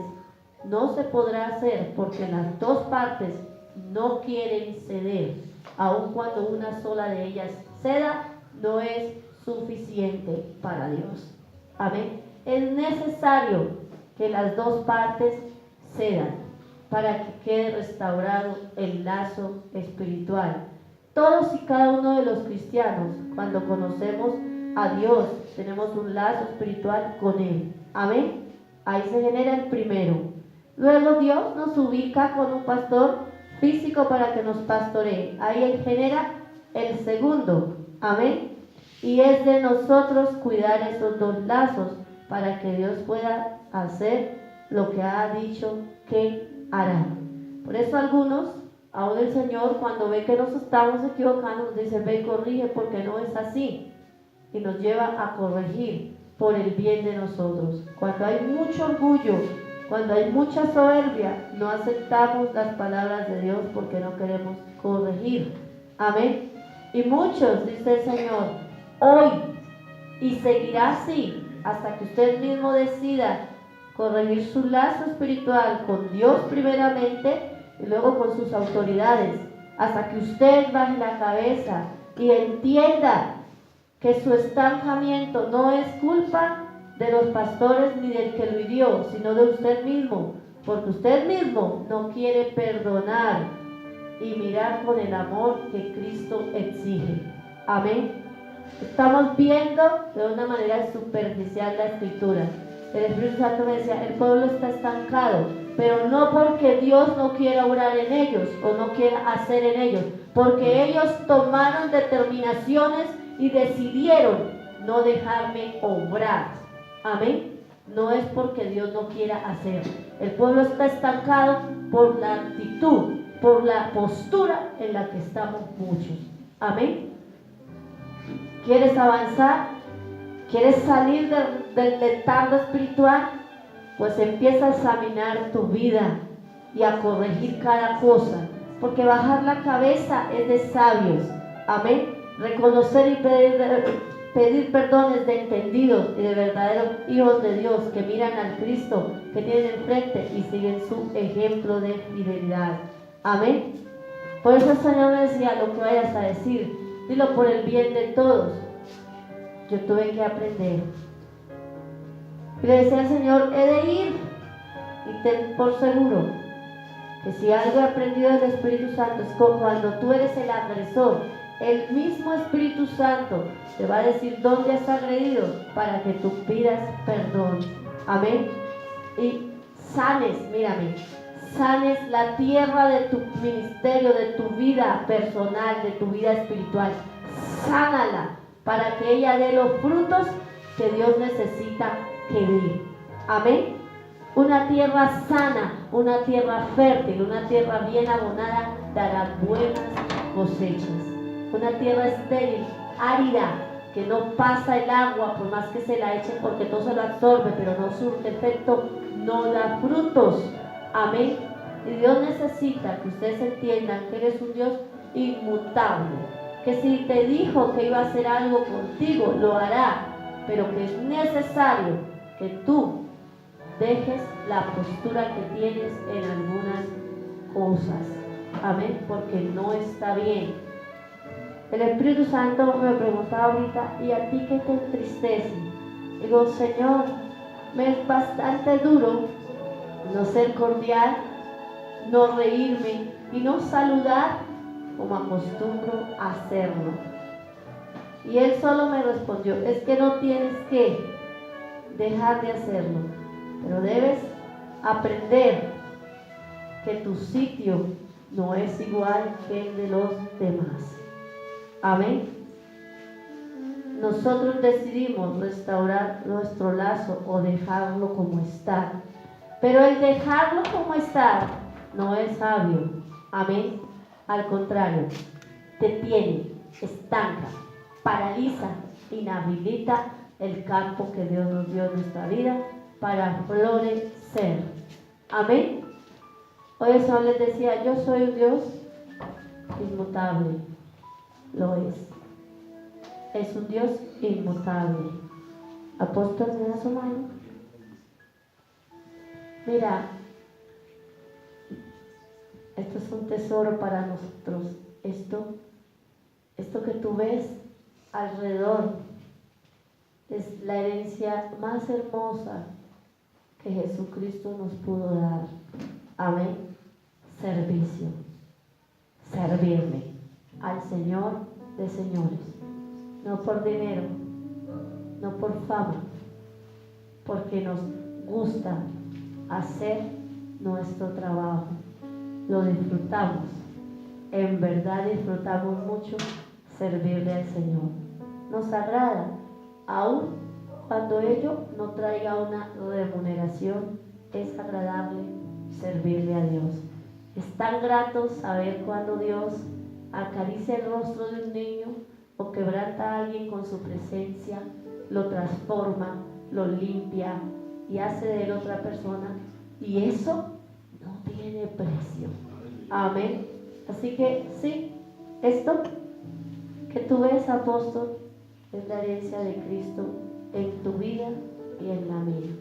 no se podrá hacer porque las dos partes no quieren ceder. Aun cuando una sola de ellas ceda, no es suficiente para Dios. Amén. Es necesario que las dos partes cedan para que quede restaurado el lazo espiritual. Todos y cada uno de los cristianos, cuando conocemos a Dios, tenemos un lazo espiritual con Él. Amén. Ahí se genera el primero. Luego Dios nos ubica con un pastor físico para que nos pastoree. Ahí Él genera el segundo. Amén. Y es de nosotros cuidar esos dos lazos para que Dios pueda hacer lo que ha dicho que hará. Por eso algunos, aún el Señor, cuando ve que nos estamos equivocando, nos dice: ve y corrige porque no es así. Y nos lleva a corregir por el bien de nosotros. Cuando hay mucho orgullo, cuando hay mucha soberbia, no aceptamos las palabras de Dios porque no queremos corregir. Amén. Y muchos, dice el Señor, hoy, y seguirá así hasta que usted mismo decida corregir su lazo espiritual con Dios primeramente y luego con sus autoridades, hasta que usted baje la cabeza y entienda que su estancamiento no es culpa de los pastores ni del que lo hirió, sino de usted mismo, porque usted mismo no quiere perdonar y mirar con el amor que Cristo exige. Amén. Estamos viendo de una manera superficial la Escritura. El Espíritu Santo me decía: el pueblo está estancado, pero no porque Dios no quiera obrar en ellos o no quiera hacer en ellos, porque ellos tomaron determinaciones y decidieron no dejarme obrar. Amén. No es porque Dios no quiera hacer. El pueblo está estancado por la actitud, por la postura en la que estamos muchos. Amén. ¿Quieres avanzar? ¿Quieres salir del letargo espiritual? Pues empieza a examinar tu vida y a corregir cada cosa, porque bajar la cabeza es de sabios. Amén. Reconocer y pedir perdón es de entendidos y de verdaderos hijos de Dios que miran al Cristo que tienen enfrente y siguen su ejemplo de fidelidad. Amén. Por eso el Señor me decía: lo que vayas a decir, dilo por el bien de todos. Yo tuve que aprender. Y le decía al Señor: he de ir, y ten por seguro que si algo he aprendido del Espíritu Santo es que cuando tú eres el agresor, el mismo Espíritu Santo te va a decir dónde has agredido para que tú pidas perdón. Amén. Y sanes, mírame, sanes la tierra de tu ministerio, de tu vida personal, de tu vida espiritual. Sánala para que ella dé los frutos que Dios necesita que dé. Amén. Una tierra sana, una tierra fértil, una tierra bien abonada dará buenas cosechas. Una tierra estéril, árida, que no pasa el agua por más que se la echen porque todo se lo absorbe, pero no surte efecto, no da frutos. Amén. Y Dios necesita que ustedes entiendan que eres un Dios inmutable, que si te dijo que iba a hacer algo contigo, lo hará, pero que es necesario que tú dejes la postura que tienes en algunas cosas. Amén, porque no está bien. El Espíritu Santo me preguntaba ahorita, ¿y a ti qué te entristece? Digo, Señor, me es bastante duro no ser cordial, no reírme y no saludar como acostumbro a hacerlo. Y Él solo me respondió, es que no tienes que dejar de hacerlo, pero debes aprender que tu sitio no es igual que el de los demás. Amén. Nosotros decidimos restaurar nuestro lazo o dejarlo como está, pero el dejarlo como está no es sabio. Amén. Al contrario, detiene, estanca, paraliza, inhabilita el campo que Dios nos dio en nuestra vida para florecer. Amén. Hoy el Señor les decía, yo soy un Dios inmutable. Lo es. Es un Dios inmutable. Apóstol, ¿me da su mano? Mira, esto es un tesoro para nosotros. Esto que tú ves alrededor es la herencia más hermosa que Jesucristo nos pudo dar. Amén. Servicio. Servirle al Señor de señores. No por dinero, no por fama, porque nos gusta hacer nuestro trabajo. Lo disfrutamos. En verdad disfrutamos mucho servirle al Señor. Nos agrada, aun cuando ello no traiga una remuneración, es agradable servirle a Dios. Es tan grato saber cuando Dios acaricia el rostro de un niño o quebranta a alguien con su presencia, lo transforma, lo limpia y hace de él otra persona. Y eso no tiene precio. Amén. Así que sí, esto que tú ves, apóstol, es la herencia de Cristo en tu vida y en la mía.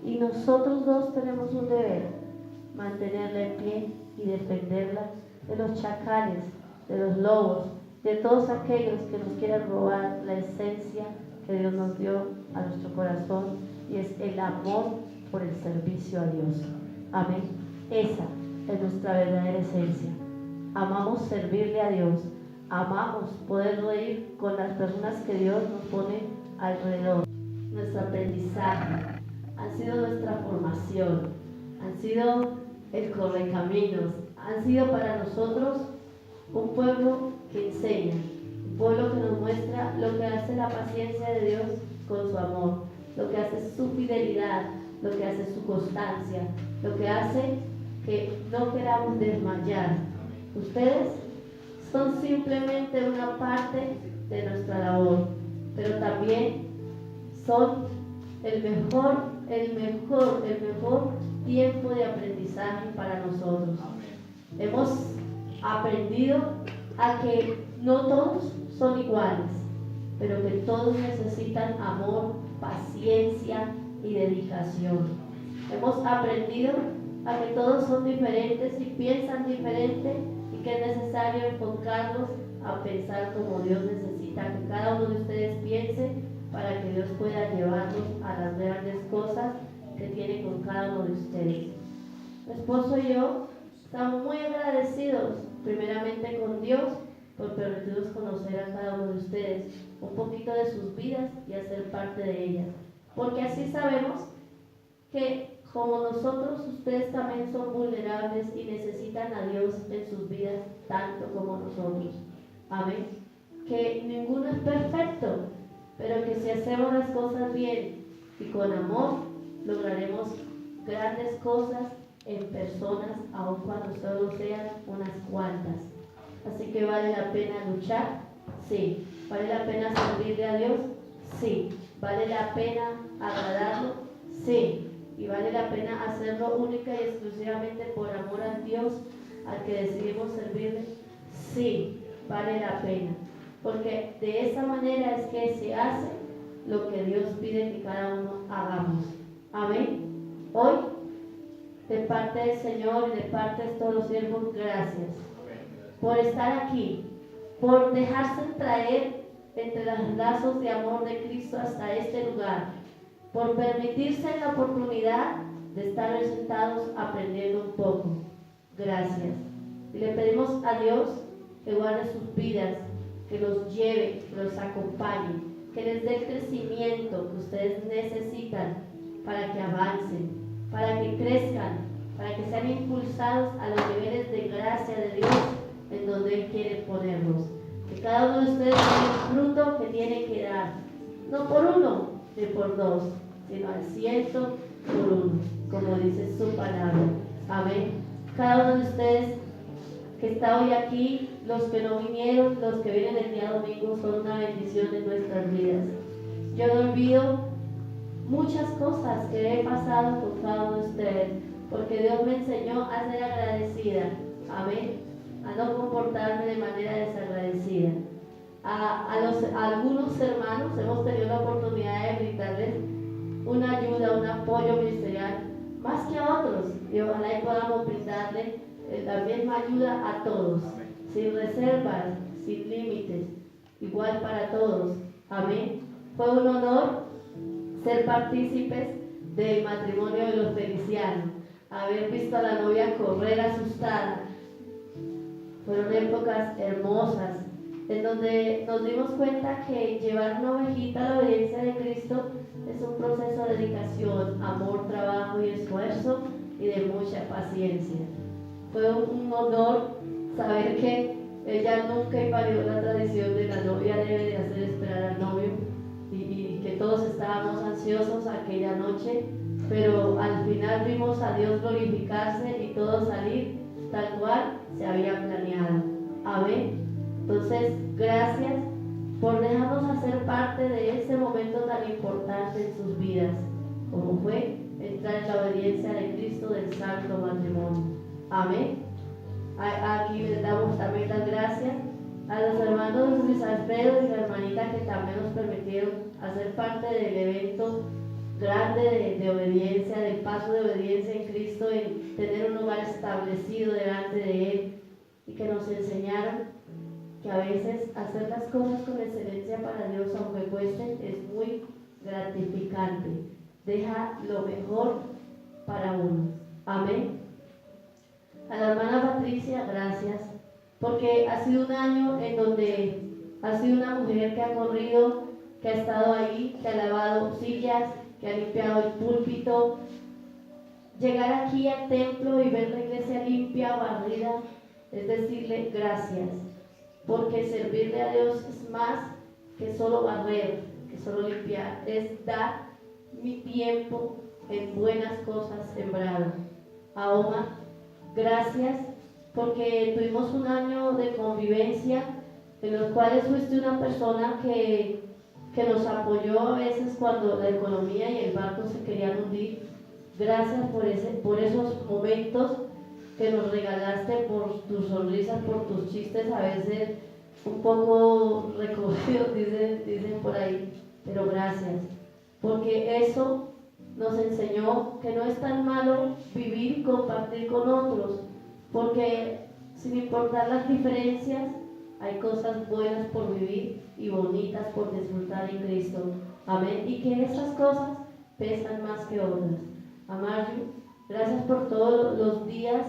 Y nosotros dos tenemos un deber, mantenerla en pie y defenderla de los chacales, de los lobos, de todos aquellos que nos quieran robar la esencia que Dios nos dio a nuestro corazón, y es el amor por el servicio a Dios. Amén. Esa es nuestra verdadera esencia. Amamos servirle a Dios, amamos poder reír con las personas que Dios nos pone alrededor. Nuestro aprendizaje han sido nuestra formación, han sido el correcaminos, han sido para nosotros un pueblo que enseña, un pueblo que nos muestra lo que hace la paciencia de Dios con su amor, lo que hace su fidelidad, lo que hace su constancia, lo que hace que no queramos desmayar. Ustedes son simplemente una parte de nuestra labor, pero también son el mejor tiempo de aprendizaje para nosotros. Hemos aprendido a que no todos son iguales, pero que todos necesitan amor, paciencia y dedicación. Hemos aprendido a que todos son diferentes y piensan diferente, y que es necesario enfocarlos a pensar como Dios necesita que cada uno de ustedes piense, para que Dios pueda llevarlos a las grandes cosas que tiene con cada uno de ustedes. Mi esposo y yo estamos muy agradecidos primeramente con Dios por permitirnos conocer a cada uno de ustedes, un poquito de sus vidas y hacer parte de ellas, porque así sabemos que como nosotros, ustedes también son vulnerables y necesitan a Dios en sus vidas tanto como nosotros. Amén. Que ninguno es perfecto, pero que si hacemos las cosas bien y con amor, lograremos grandes cosas en personas, aun cuando solo sean unas cuantas. Así que vale la pena luchar, sí. Vale la pena servirle a Dios, sí. Vale la pena agradarlo, sí. Y vale la pena hacerlo única y exclusivamente por amor a Dios al que decidimos servirle, sí. Vale la pena. Porque de esa manera es que se hace lo que Dios pide que cada uno hagamos. Amén. Hoy, de parte del Señor y de parte de todos los siervos, gracias por estar aquí, por dejarse traer entre los lazos de amor de Cristo hasta este lugar, por permitirse la oportunidad de estar sentados aprendiendo un poco. Gracias. Y le pedimos a Dios que guarde sus vidas, que los lleve, que los acompañe, que les dé el crecimiento que ustedes necesitan para que avancen, para que crezcan, para que sean impulsados a los niveles de gracia de Dios en donde Él quiere ponerlos. Que cada uno de ustedes tiene el fruto que tiene que dar, no por uno ni por dos, sino al 100 por uno, como dice su palabra. Amén. Cada uno de ustedes que está hoy aquí, los que no vinieron, los que vienen el día domingo, son una bendición en nuestras vidas. Yo no olvido muchas cosas que he pasado con cada uno de ustedes, porque Dios me enseñó a ser agradecida. Amén. A no comportarme de manera desagradecida. A algunos hermanos hemos tenido la oportunidad de brindarles una ayuda, un apoyo ministerial, más que a otros, y ojalá y podamos brindarle la misma ayuda a todos, sin reservas, sin límites, igual para todos. Amén. Fue un honor ser partícipes del matrimonio de los Felicianos, haber visto a la novia correr asustada. Fueron épocas hermosas en donde nos dimos cuenta que llevar una ovejita a la obediencia de Cristo es un proceso de dedicación, amor, trabajo y esfuerzo y de mucha paciencia. Fue un honor saber que ella nunca invadió la tradición de la novia debe de hacer esperar al novio y que todos estábamos ansiosos aquella noche, pero al final vimos a Dios glorificarse y todo salir tal cual se había planeado. Amén. Entonces, gracias por dejarnos hacer parte de ese momento tan importante en sus vidas, como fue entrar en la obediencia de Cristo del santo matrimonio. Amén. Aquí les damos también las gracias a los hermanos Luis Alfredo y la hermanita que también nos permitieron hacer parte del evento grande de obediencia, del paso de obediencia en Cristo, en tener un lugar establecido delante de Él, y que nos enseñaron que a veces hacer las cosas con excelencia para Dios, aunque cuesten, es muy gratificante. Deja lo mejor para uno. Amén. A la hermana Patricia, gracias, porque ha sido un año en donde ha sido una mujer que ha corrido, que ha estado ahí, que ha lavado sillas, que ha limpiado el púlpito. Llegar aquí al templo y ver la iglesia limpia, barrida, es decirle gracias, porque servirle a Dios es más que solo barrer, que solo limpiar, es dar mi tiempo en buenas cosas sembrado. A Omar, gracias, porque tuvimos un año de convivencia en los cuales fuiste una persona que nos apoyó a veces cuando la economía y el barco se querían hundir. Gracias por esos momentos que nos regalaste, por tus sonrisas, por tus chistes, a veces un poco recogidos, dicen por ahí, pero gracias, porque eso nos enseñó que no es tan malo vivir y compartir con otros, porque sin importar las diferencias, hay cosas buenas por vivir y bonitas por disfrutar en Cristo. Amén. Y que esas cosas pesan más que otras. A Marju, gracias por todos los días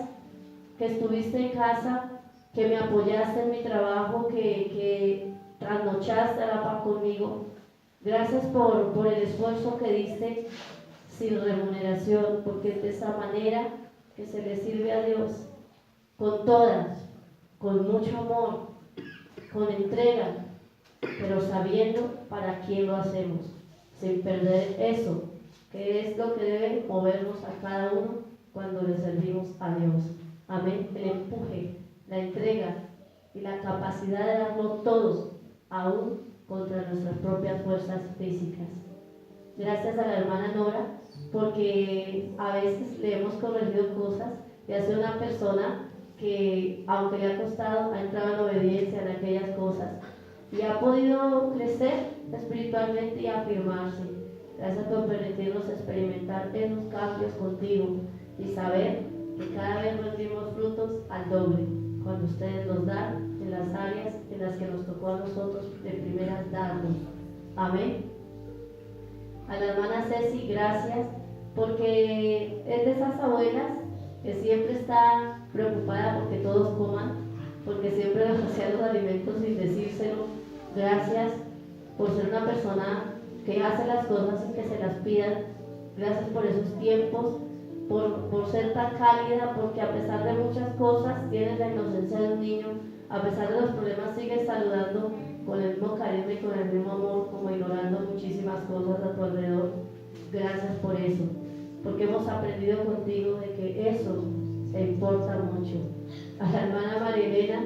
que estuviste en casa, que me apoyaste en mi trabajo, que trasnochaste a la par conmigo. Gracias por el esfuerzo que diste sin remuneración, porque es de esa manera que se le sirve a Dios, con todas, con mucho amor, con entrega, pero sabiendo para quién lo hacemos, sin perder eso, que es lo que debe movernos a cada uno cuando le servimos a Dios. Amén. El empuje, la entrega y la capacidad de darlo todo, aún contra nuestras propias fuerzas físicas. Gracias a la hermana Nora, porque a veces le hemos corregido cosas y ha sido una persona que, aunque le ha costado, ha entrado en obediencia en aquellas cosas y ha podido crecer espiritualmente y afirmarse. Gracias por permitirnos experimentar esos cambios contigo y saber que cada vez recibimos frutos al doble cuando ustedes nos dan en las áreas en las que nos tocó a nosotros de primeras darnos. Amén. A la hermana Ceci, gracias, porque es de esas abuelas que siempre está preocupada porque todos coman, porque siempre hacía los alimentos sin decírselo. Gracias por ser una persona que hace las cosas sin que se las pidan. Gracias por esos tiempos, por ser tan cálida, porque a pesar de muchas cosas tienes la inocencia de un niño, a pesar de los problemas sigues saludando con el mismo carisma y con el mismo amor, como ignorando muchísimas cosas a tu alrededor. Gracias por eso, porque hemos aprendido contigo de que eso importa mucho. A la hermana María Elena,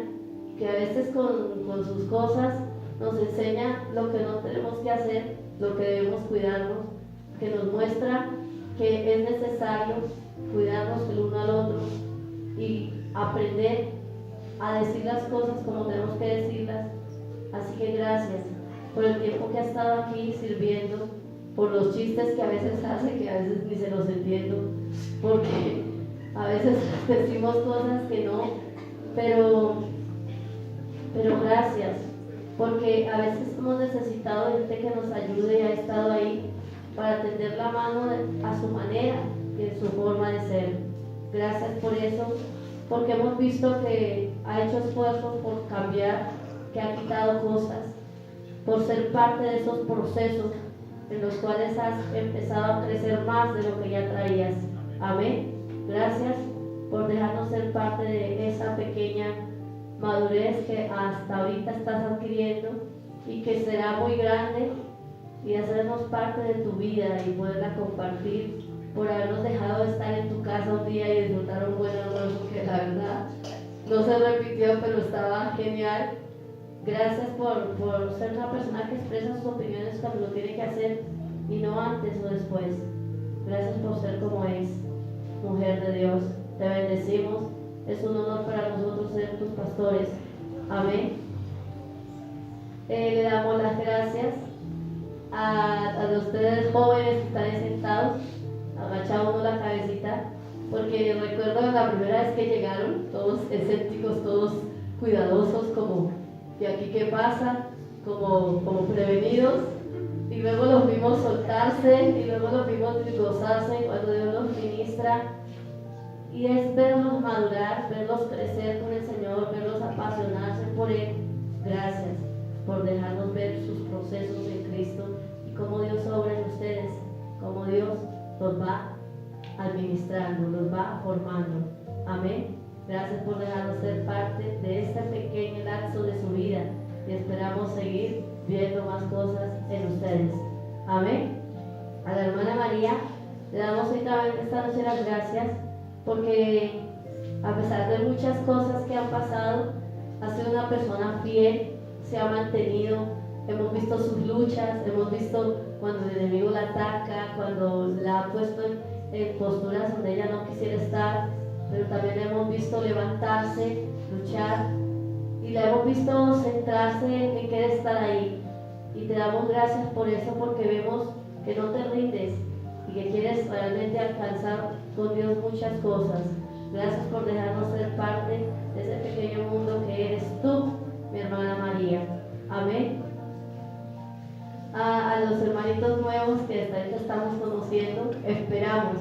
que a veces con sus cosas nos enseña lo que no tenemos que hacer, lo que debemos cuidarnos, que nos muestra que es necesario cuidarnos el uno al otro y aprender a decir las cosas como tenemos que decirlas. Así que gracias por el tiempo que ha estado aquí sirviendo, por los chistes que a veces hace, que a veces ni se los entiendo, porque a veces decimos cosas que no, pero gracias, porque a veces hemos necesitado gente que nos ayude y ha estado ahí para tender la mano a su manera y en su forma de ser. Gracias por eso, porque hemos visto que ha hecho esfuerzos por cambiar, que ha quitado cosas, por ser parte de esos procesos en los cuales has empezado a crecer más de lo que ya traías. Amén. Gracias por dejarnos ser parte de esa pequeña madurez que hasta ahorita estás adquiriendo y que será muy grande, y hacernos parte de tu vida y poderla compartir, por habernos dejado estar en tu casa un día y disfrutar un buen almuerzo que la verdad no se repitió, pero estaba genial. Gracias por ser una persona que expresa sus opiniones cuando lo tiene que hacer y no antes o después. Gracias por ser como es, mujer de Dios. Te bendecimos. Es un honor para nosotros ser tus pastores. Amén. Le damos las gracias a ustedes jóvenes que están ahí sentados, agachado uno la cabecita, porque recuerdo la primera vez que llegaron, todos escépticos, todos cuidadosos, como ¿y aquí qué pasa? Como prevenidos, y luego los vimos soltarse, y luego los vimos gozarse cuando Dios los ministra, y es verlos madurar, verlos crecer con el Señor, verlos apasionarse por Él. Gracias por dejarnos ver sus procesos en Cristo y cómo Dios obra en ustedes, cómo Dios los va administrando, los va formando. Amén. Gracias por dejarnos ser parte de este pequeño lapso de su vida y esperamos seguir viendo más cosas en ustedes. Amén. A la hermana María le damos esta noche las gracias, porque a pesar de muchas cosas que han pasado, ha sido una persona fiel, se ha mantenido. Hemos visto sus luchas, hemos visto cuando el enemigo la ataca, cuando la ha puesto en posturas donde ella no quisiera estar, pero también hemos visto levantarse, luchar, y la hemos visto centrarse en querer estar ahí. Y te damos gracias por eso, porque vemos que no te rindes y que quieres realmente alcanzar con Dios muchas cosas. Gracias por dejarnos ser parte de ese pequeño mundo que eres tú, mi hermana María. Amén. A los hermanitos nuevos que hasta ahorita estamos conociendo, esperamos,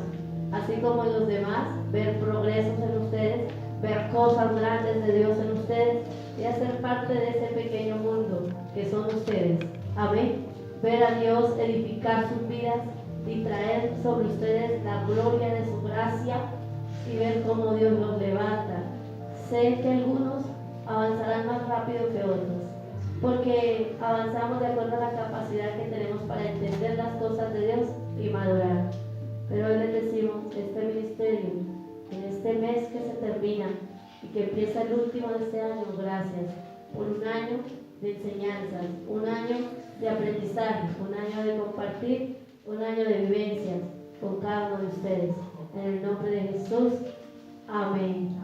así como en los demás, ver progresos en ustedes, ver cosas grandes de Dios en ustedes y hacer parte de ese pequeño mundo que son ustedes. Amén. Ver a Dios edificar sus vidas y traer sobre ustedes la gloria de su gracia y ver cómo Dios los levanta. Sé que algunos avanzarán más rápido que otros, porque avanzamos de acuerdo a la capacidad que tenemos para entender las cosas de Dios y madurar. Pero hoy les decimos que este ministerio, en este mes que se termina y que empieza el último de este año, gracias por un año de enseñanzas, un año de aprendizaje, un año de compartir, un año de vivencias con cada uno de ustedes. En el nombre de Jesús, amén.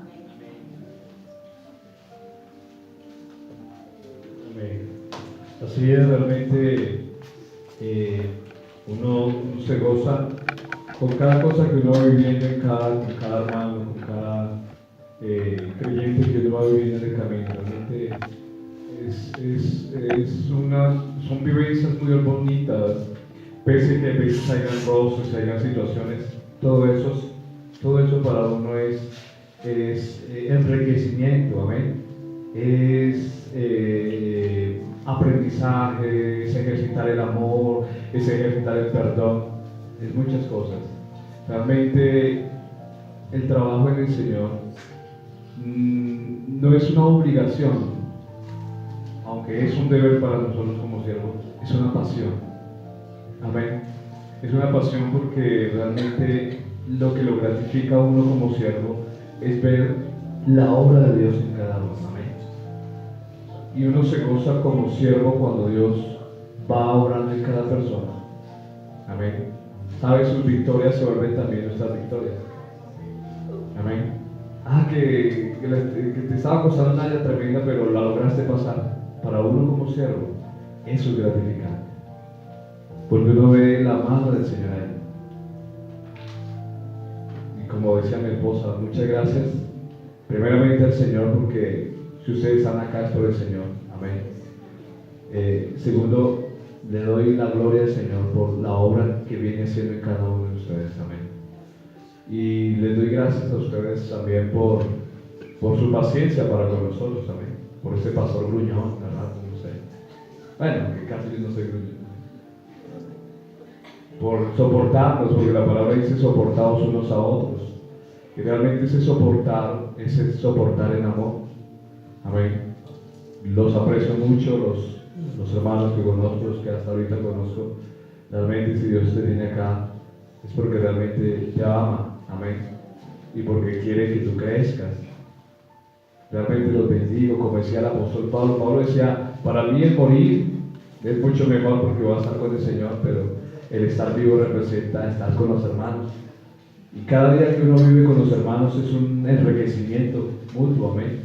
Así es, realmente uno se goza con cada cosa que uno va viviendo con cada hermano, con cada creyente que uno va viviendo en el camino. Realmente son vivencias muy bonitas, pese a que a veces hayan roces, hayan situaciones, todo eso para uno es enriquecimiento, amén. Es aprendizaje, es ejercitar el amor, es ejercitar el perdón, es muchas cosas. Realmente el trabajo en el Señor no es una obligación, aunque es un deber para nosotros como siervos, es una pasión. Amén. Es una pasión porque realmente lo que lo gratifica a uno como siervo es ver la obra de Dios en cada uno. Amén. Y uno se goza como siervo cuando Dios va obrando en cada persona. Amén. Sabe, sus victorias se vuelven también nuestras victorias. Amén. Que te estaba costando una área tremenda, pero la lograste pasar. Para uno como siervo, eso es gratificante. Porque uno ve la mano del Señor ahí. Y como decía mi esposa, muchas gracias primeramente al Señor, porque si ustedes están acá es por el Señor. Amén. Segundo, le doy la gloria al Señor por la obra que viene haciendo en cada uno de ustedes. Amén. Y les doy gracias a ustedes también por su paciencia para con nosotros. Amén. Por ese pastor gruñón, ¿verdad? No sé. Bueno, que casi no soy gruñón. Por soportarnos, porque la palabra dice soportados unos a otros. Y realmente ese soportar en amor. Amén. Los aprecio mucho, los hermanos que conozco, los que hasta ahorita conozco. Realmente, si Dios te tiene acá, es porque realmente te ama. Amén. Y porque quiere que tú crezcas. Realmente los bendigo, como decía el apóstol Pablo. Pablo decía, para mí el morir es mucho mejor porque voy a estar con el Señor, pero el estar vivo representa estar con los hermanos. Y cada día que uno vive con los hermanos es un enriquecimiento mutuo, amén.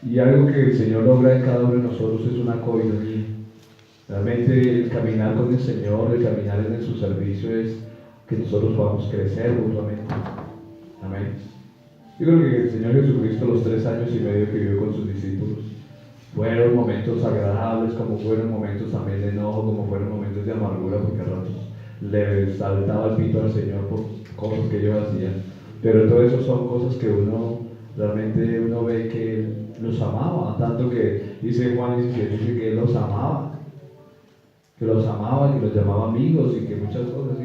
Y algo que el Señor logra en cada uno de nosotros es una coinonía. Realmente el caminar con el Señor, el caminar en su servicio es que nosotros podamos crecer mutuamente. Amén. Yo creo que el Señor Jesucristo, los 3 años y medio que vivió con sus discípulos, fueron momentos agradables, como fueron momentos también de enojo, como fueron momentos de amargura, porque a ratos le saltaba el pito al Señor por cosas que ellos hacían. Pero todo eso son cosas que realmente uno ve que Él los amaba, tanto que dice Juan 17, dice que Él los amaba, que los llamaba amigos y que muchas cosas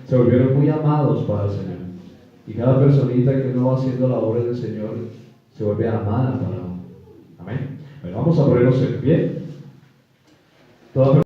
se volvieron muy amados para el Señor. Y cada personita que uno va haciendo la obra del Señor se vuelve amada para uno. Amén. Bueno, vamos a ponernos en pie. Toda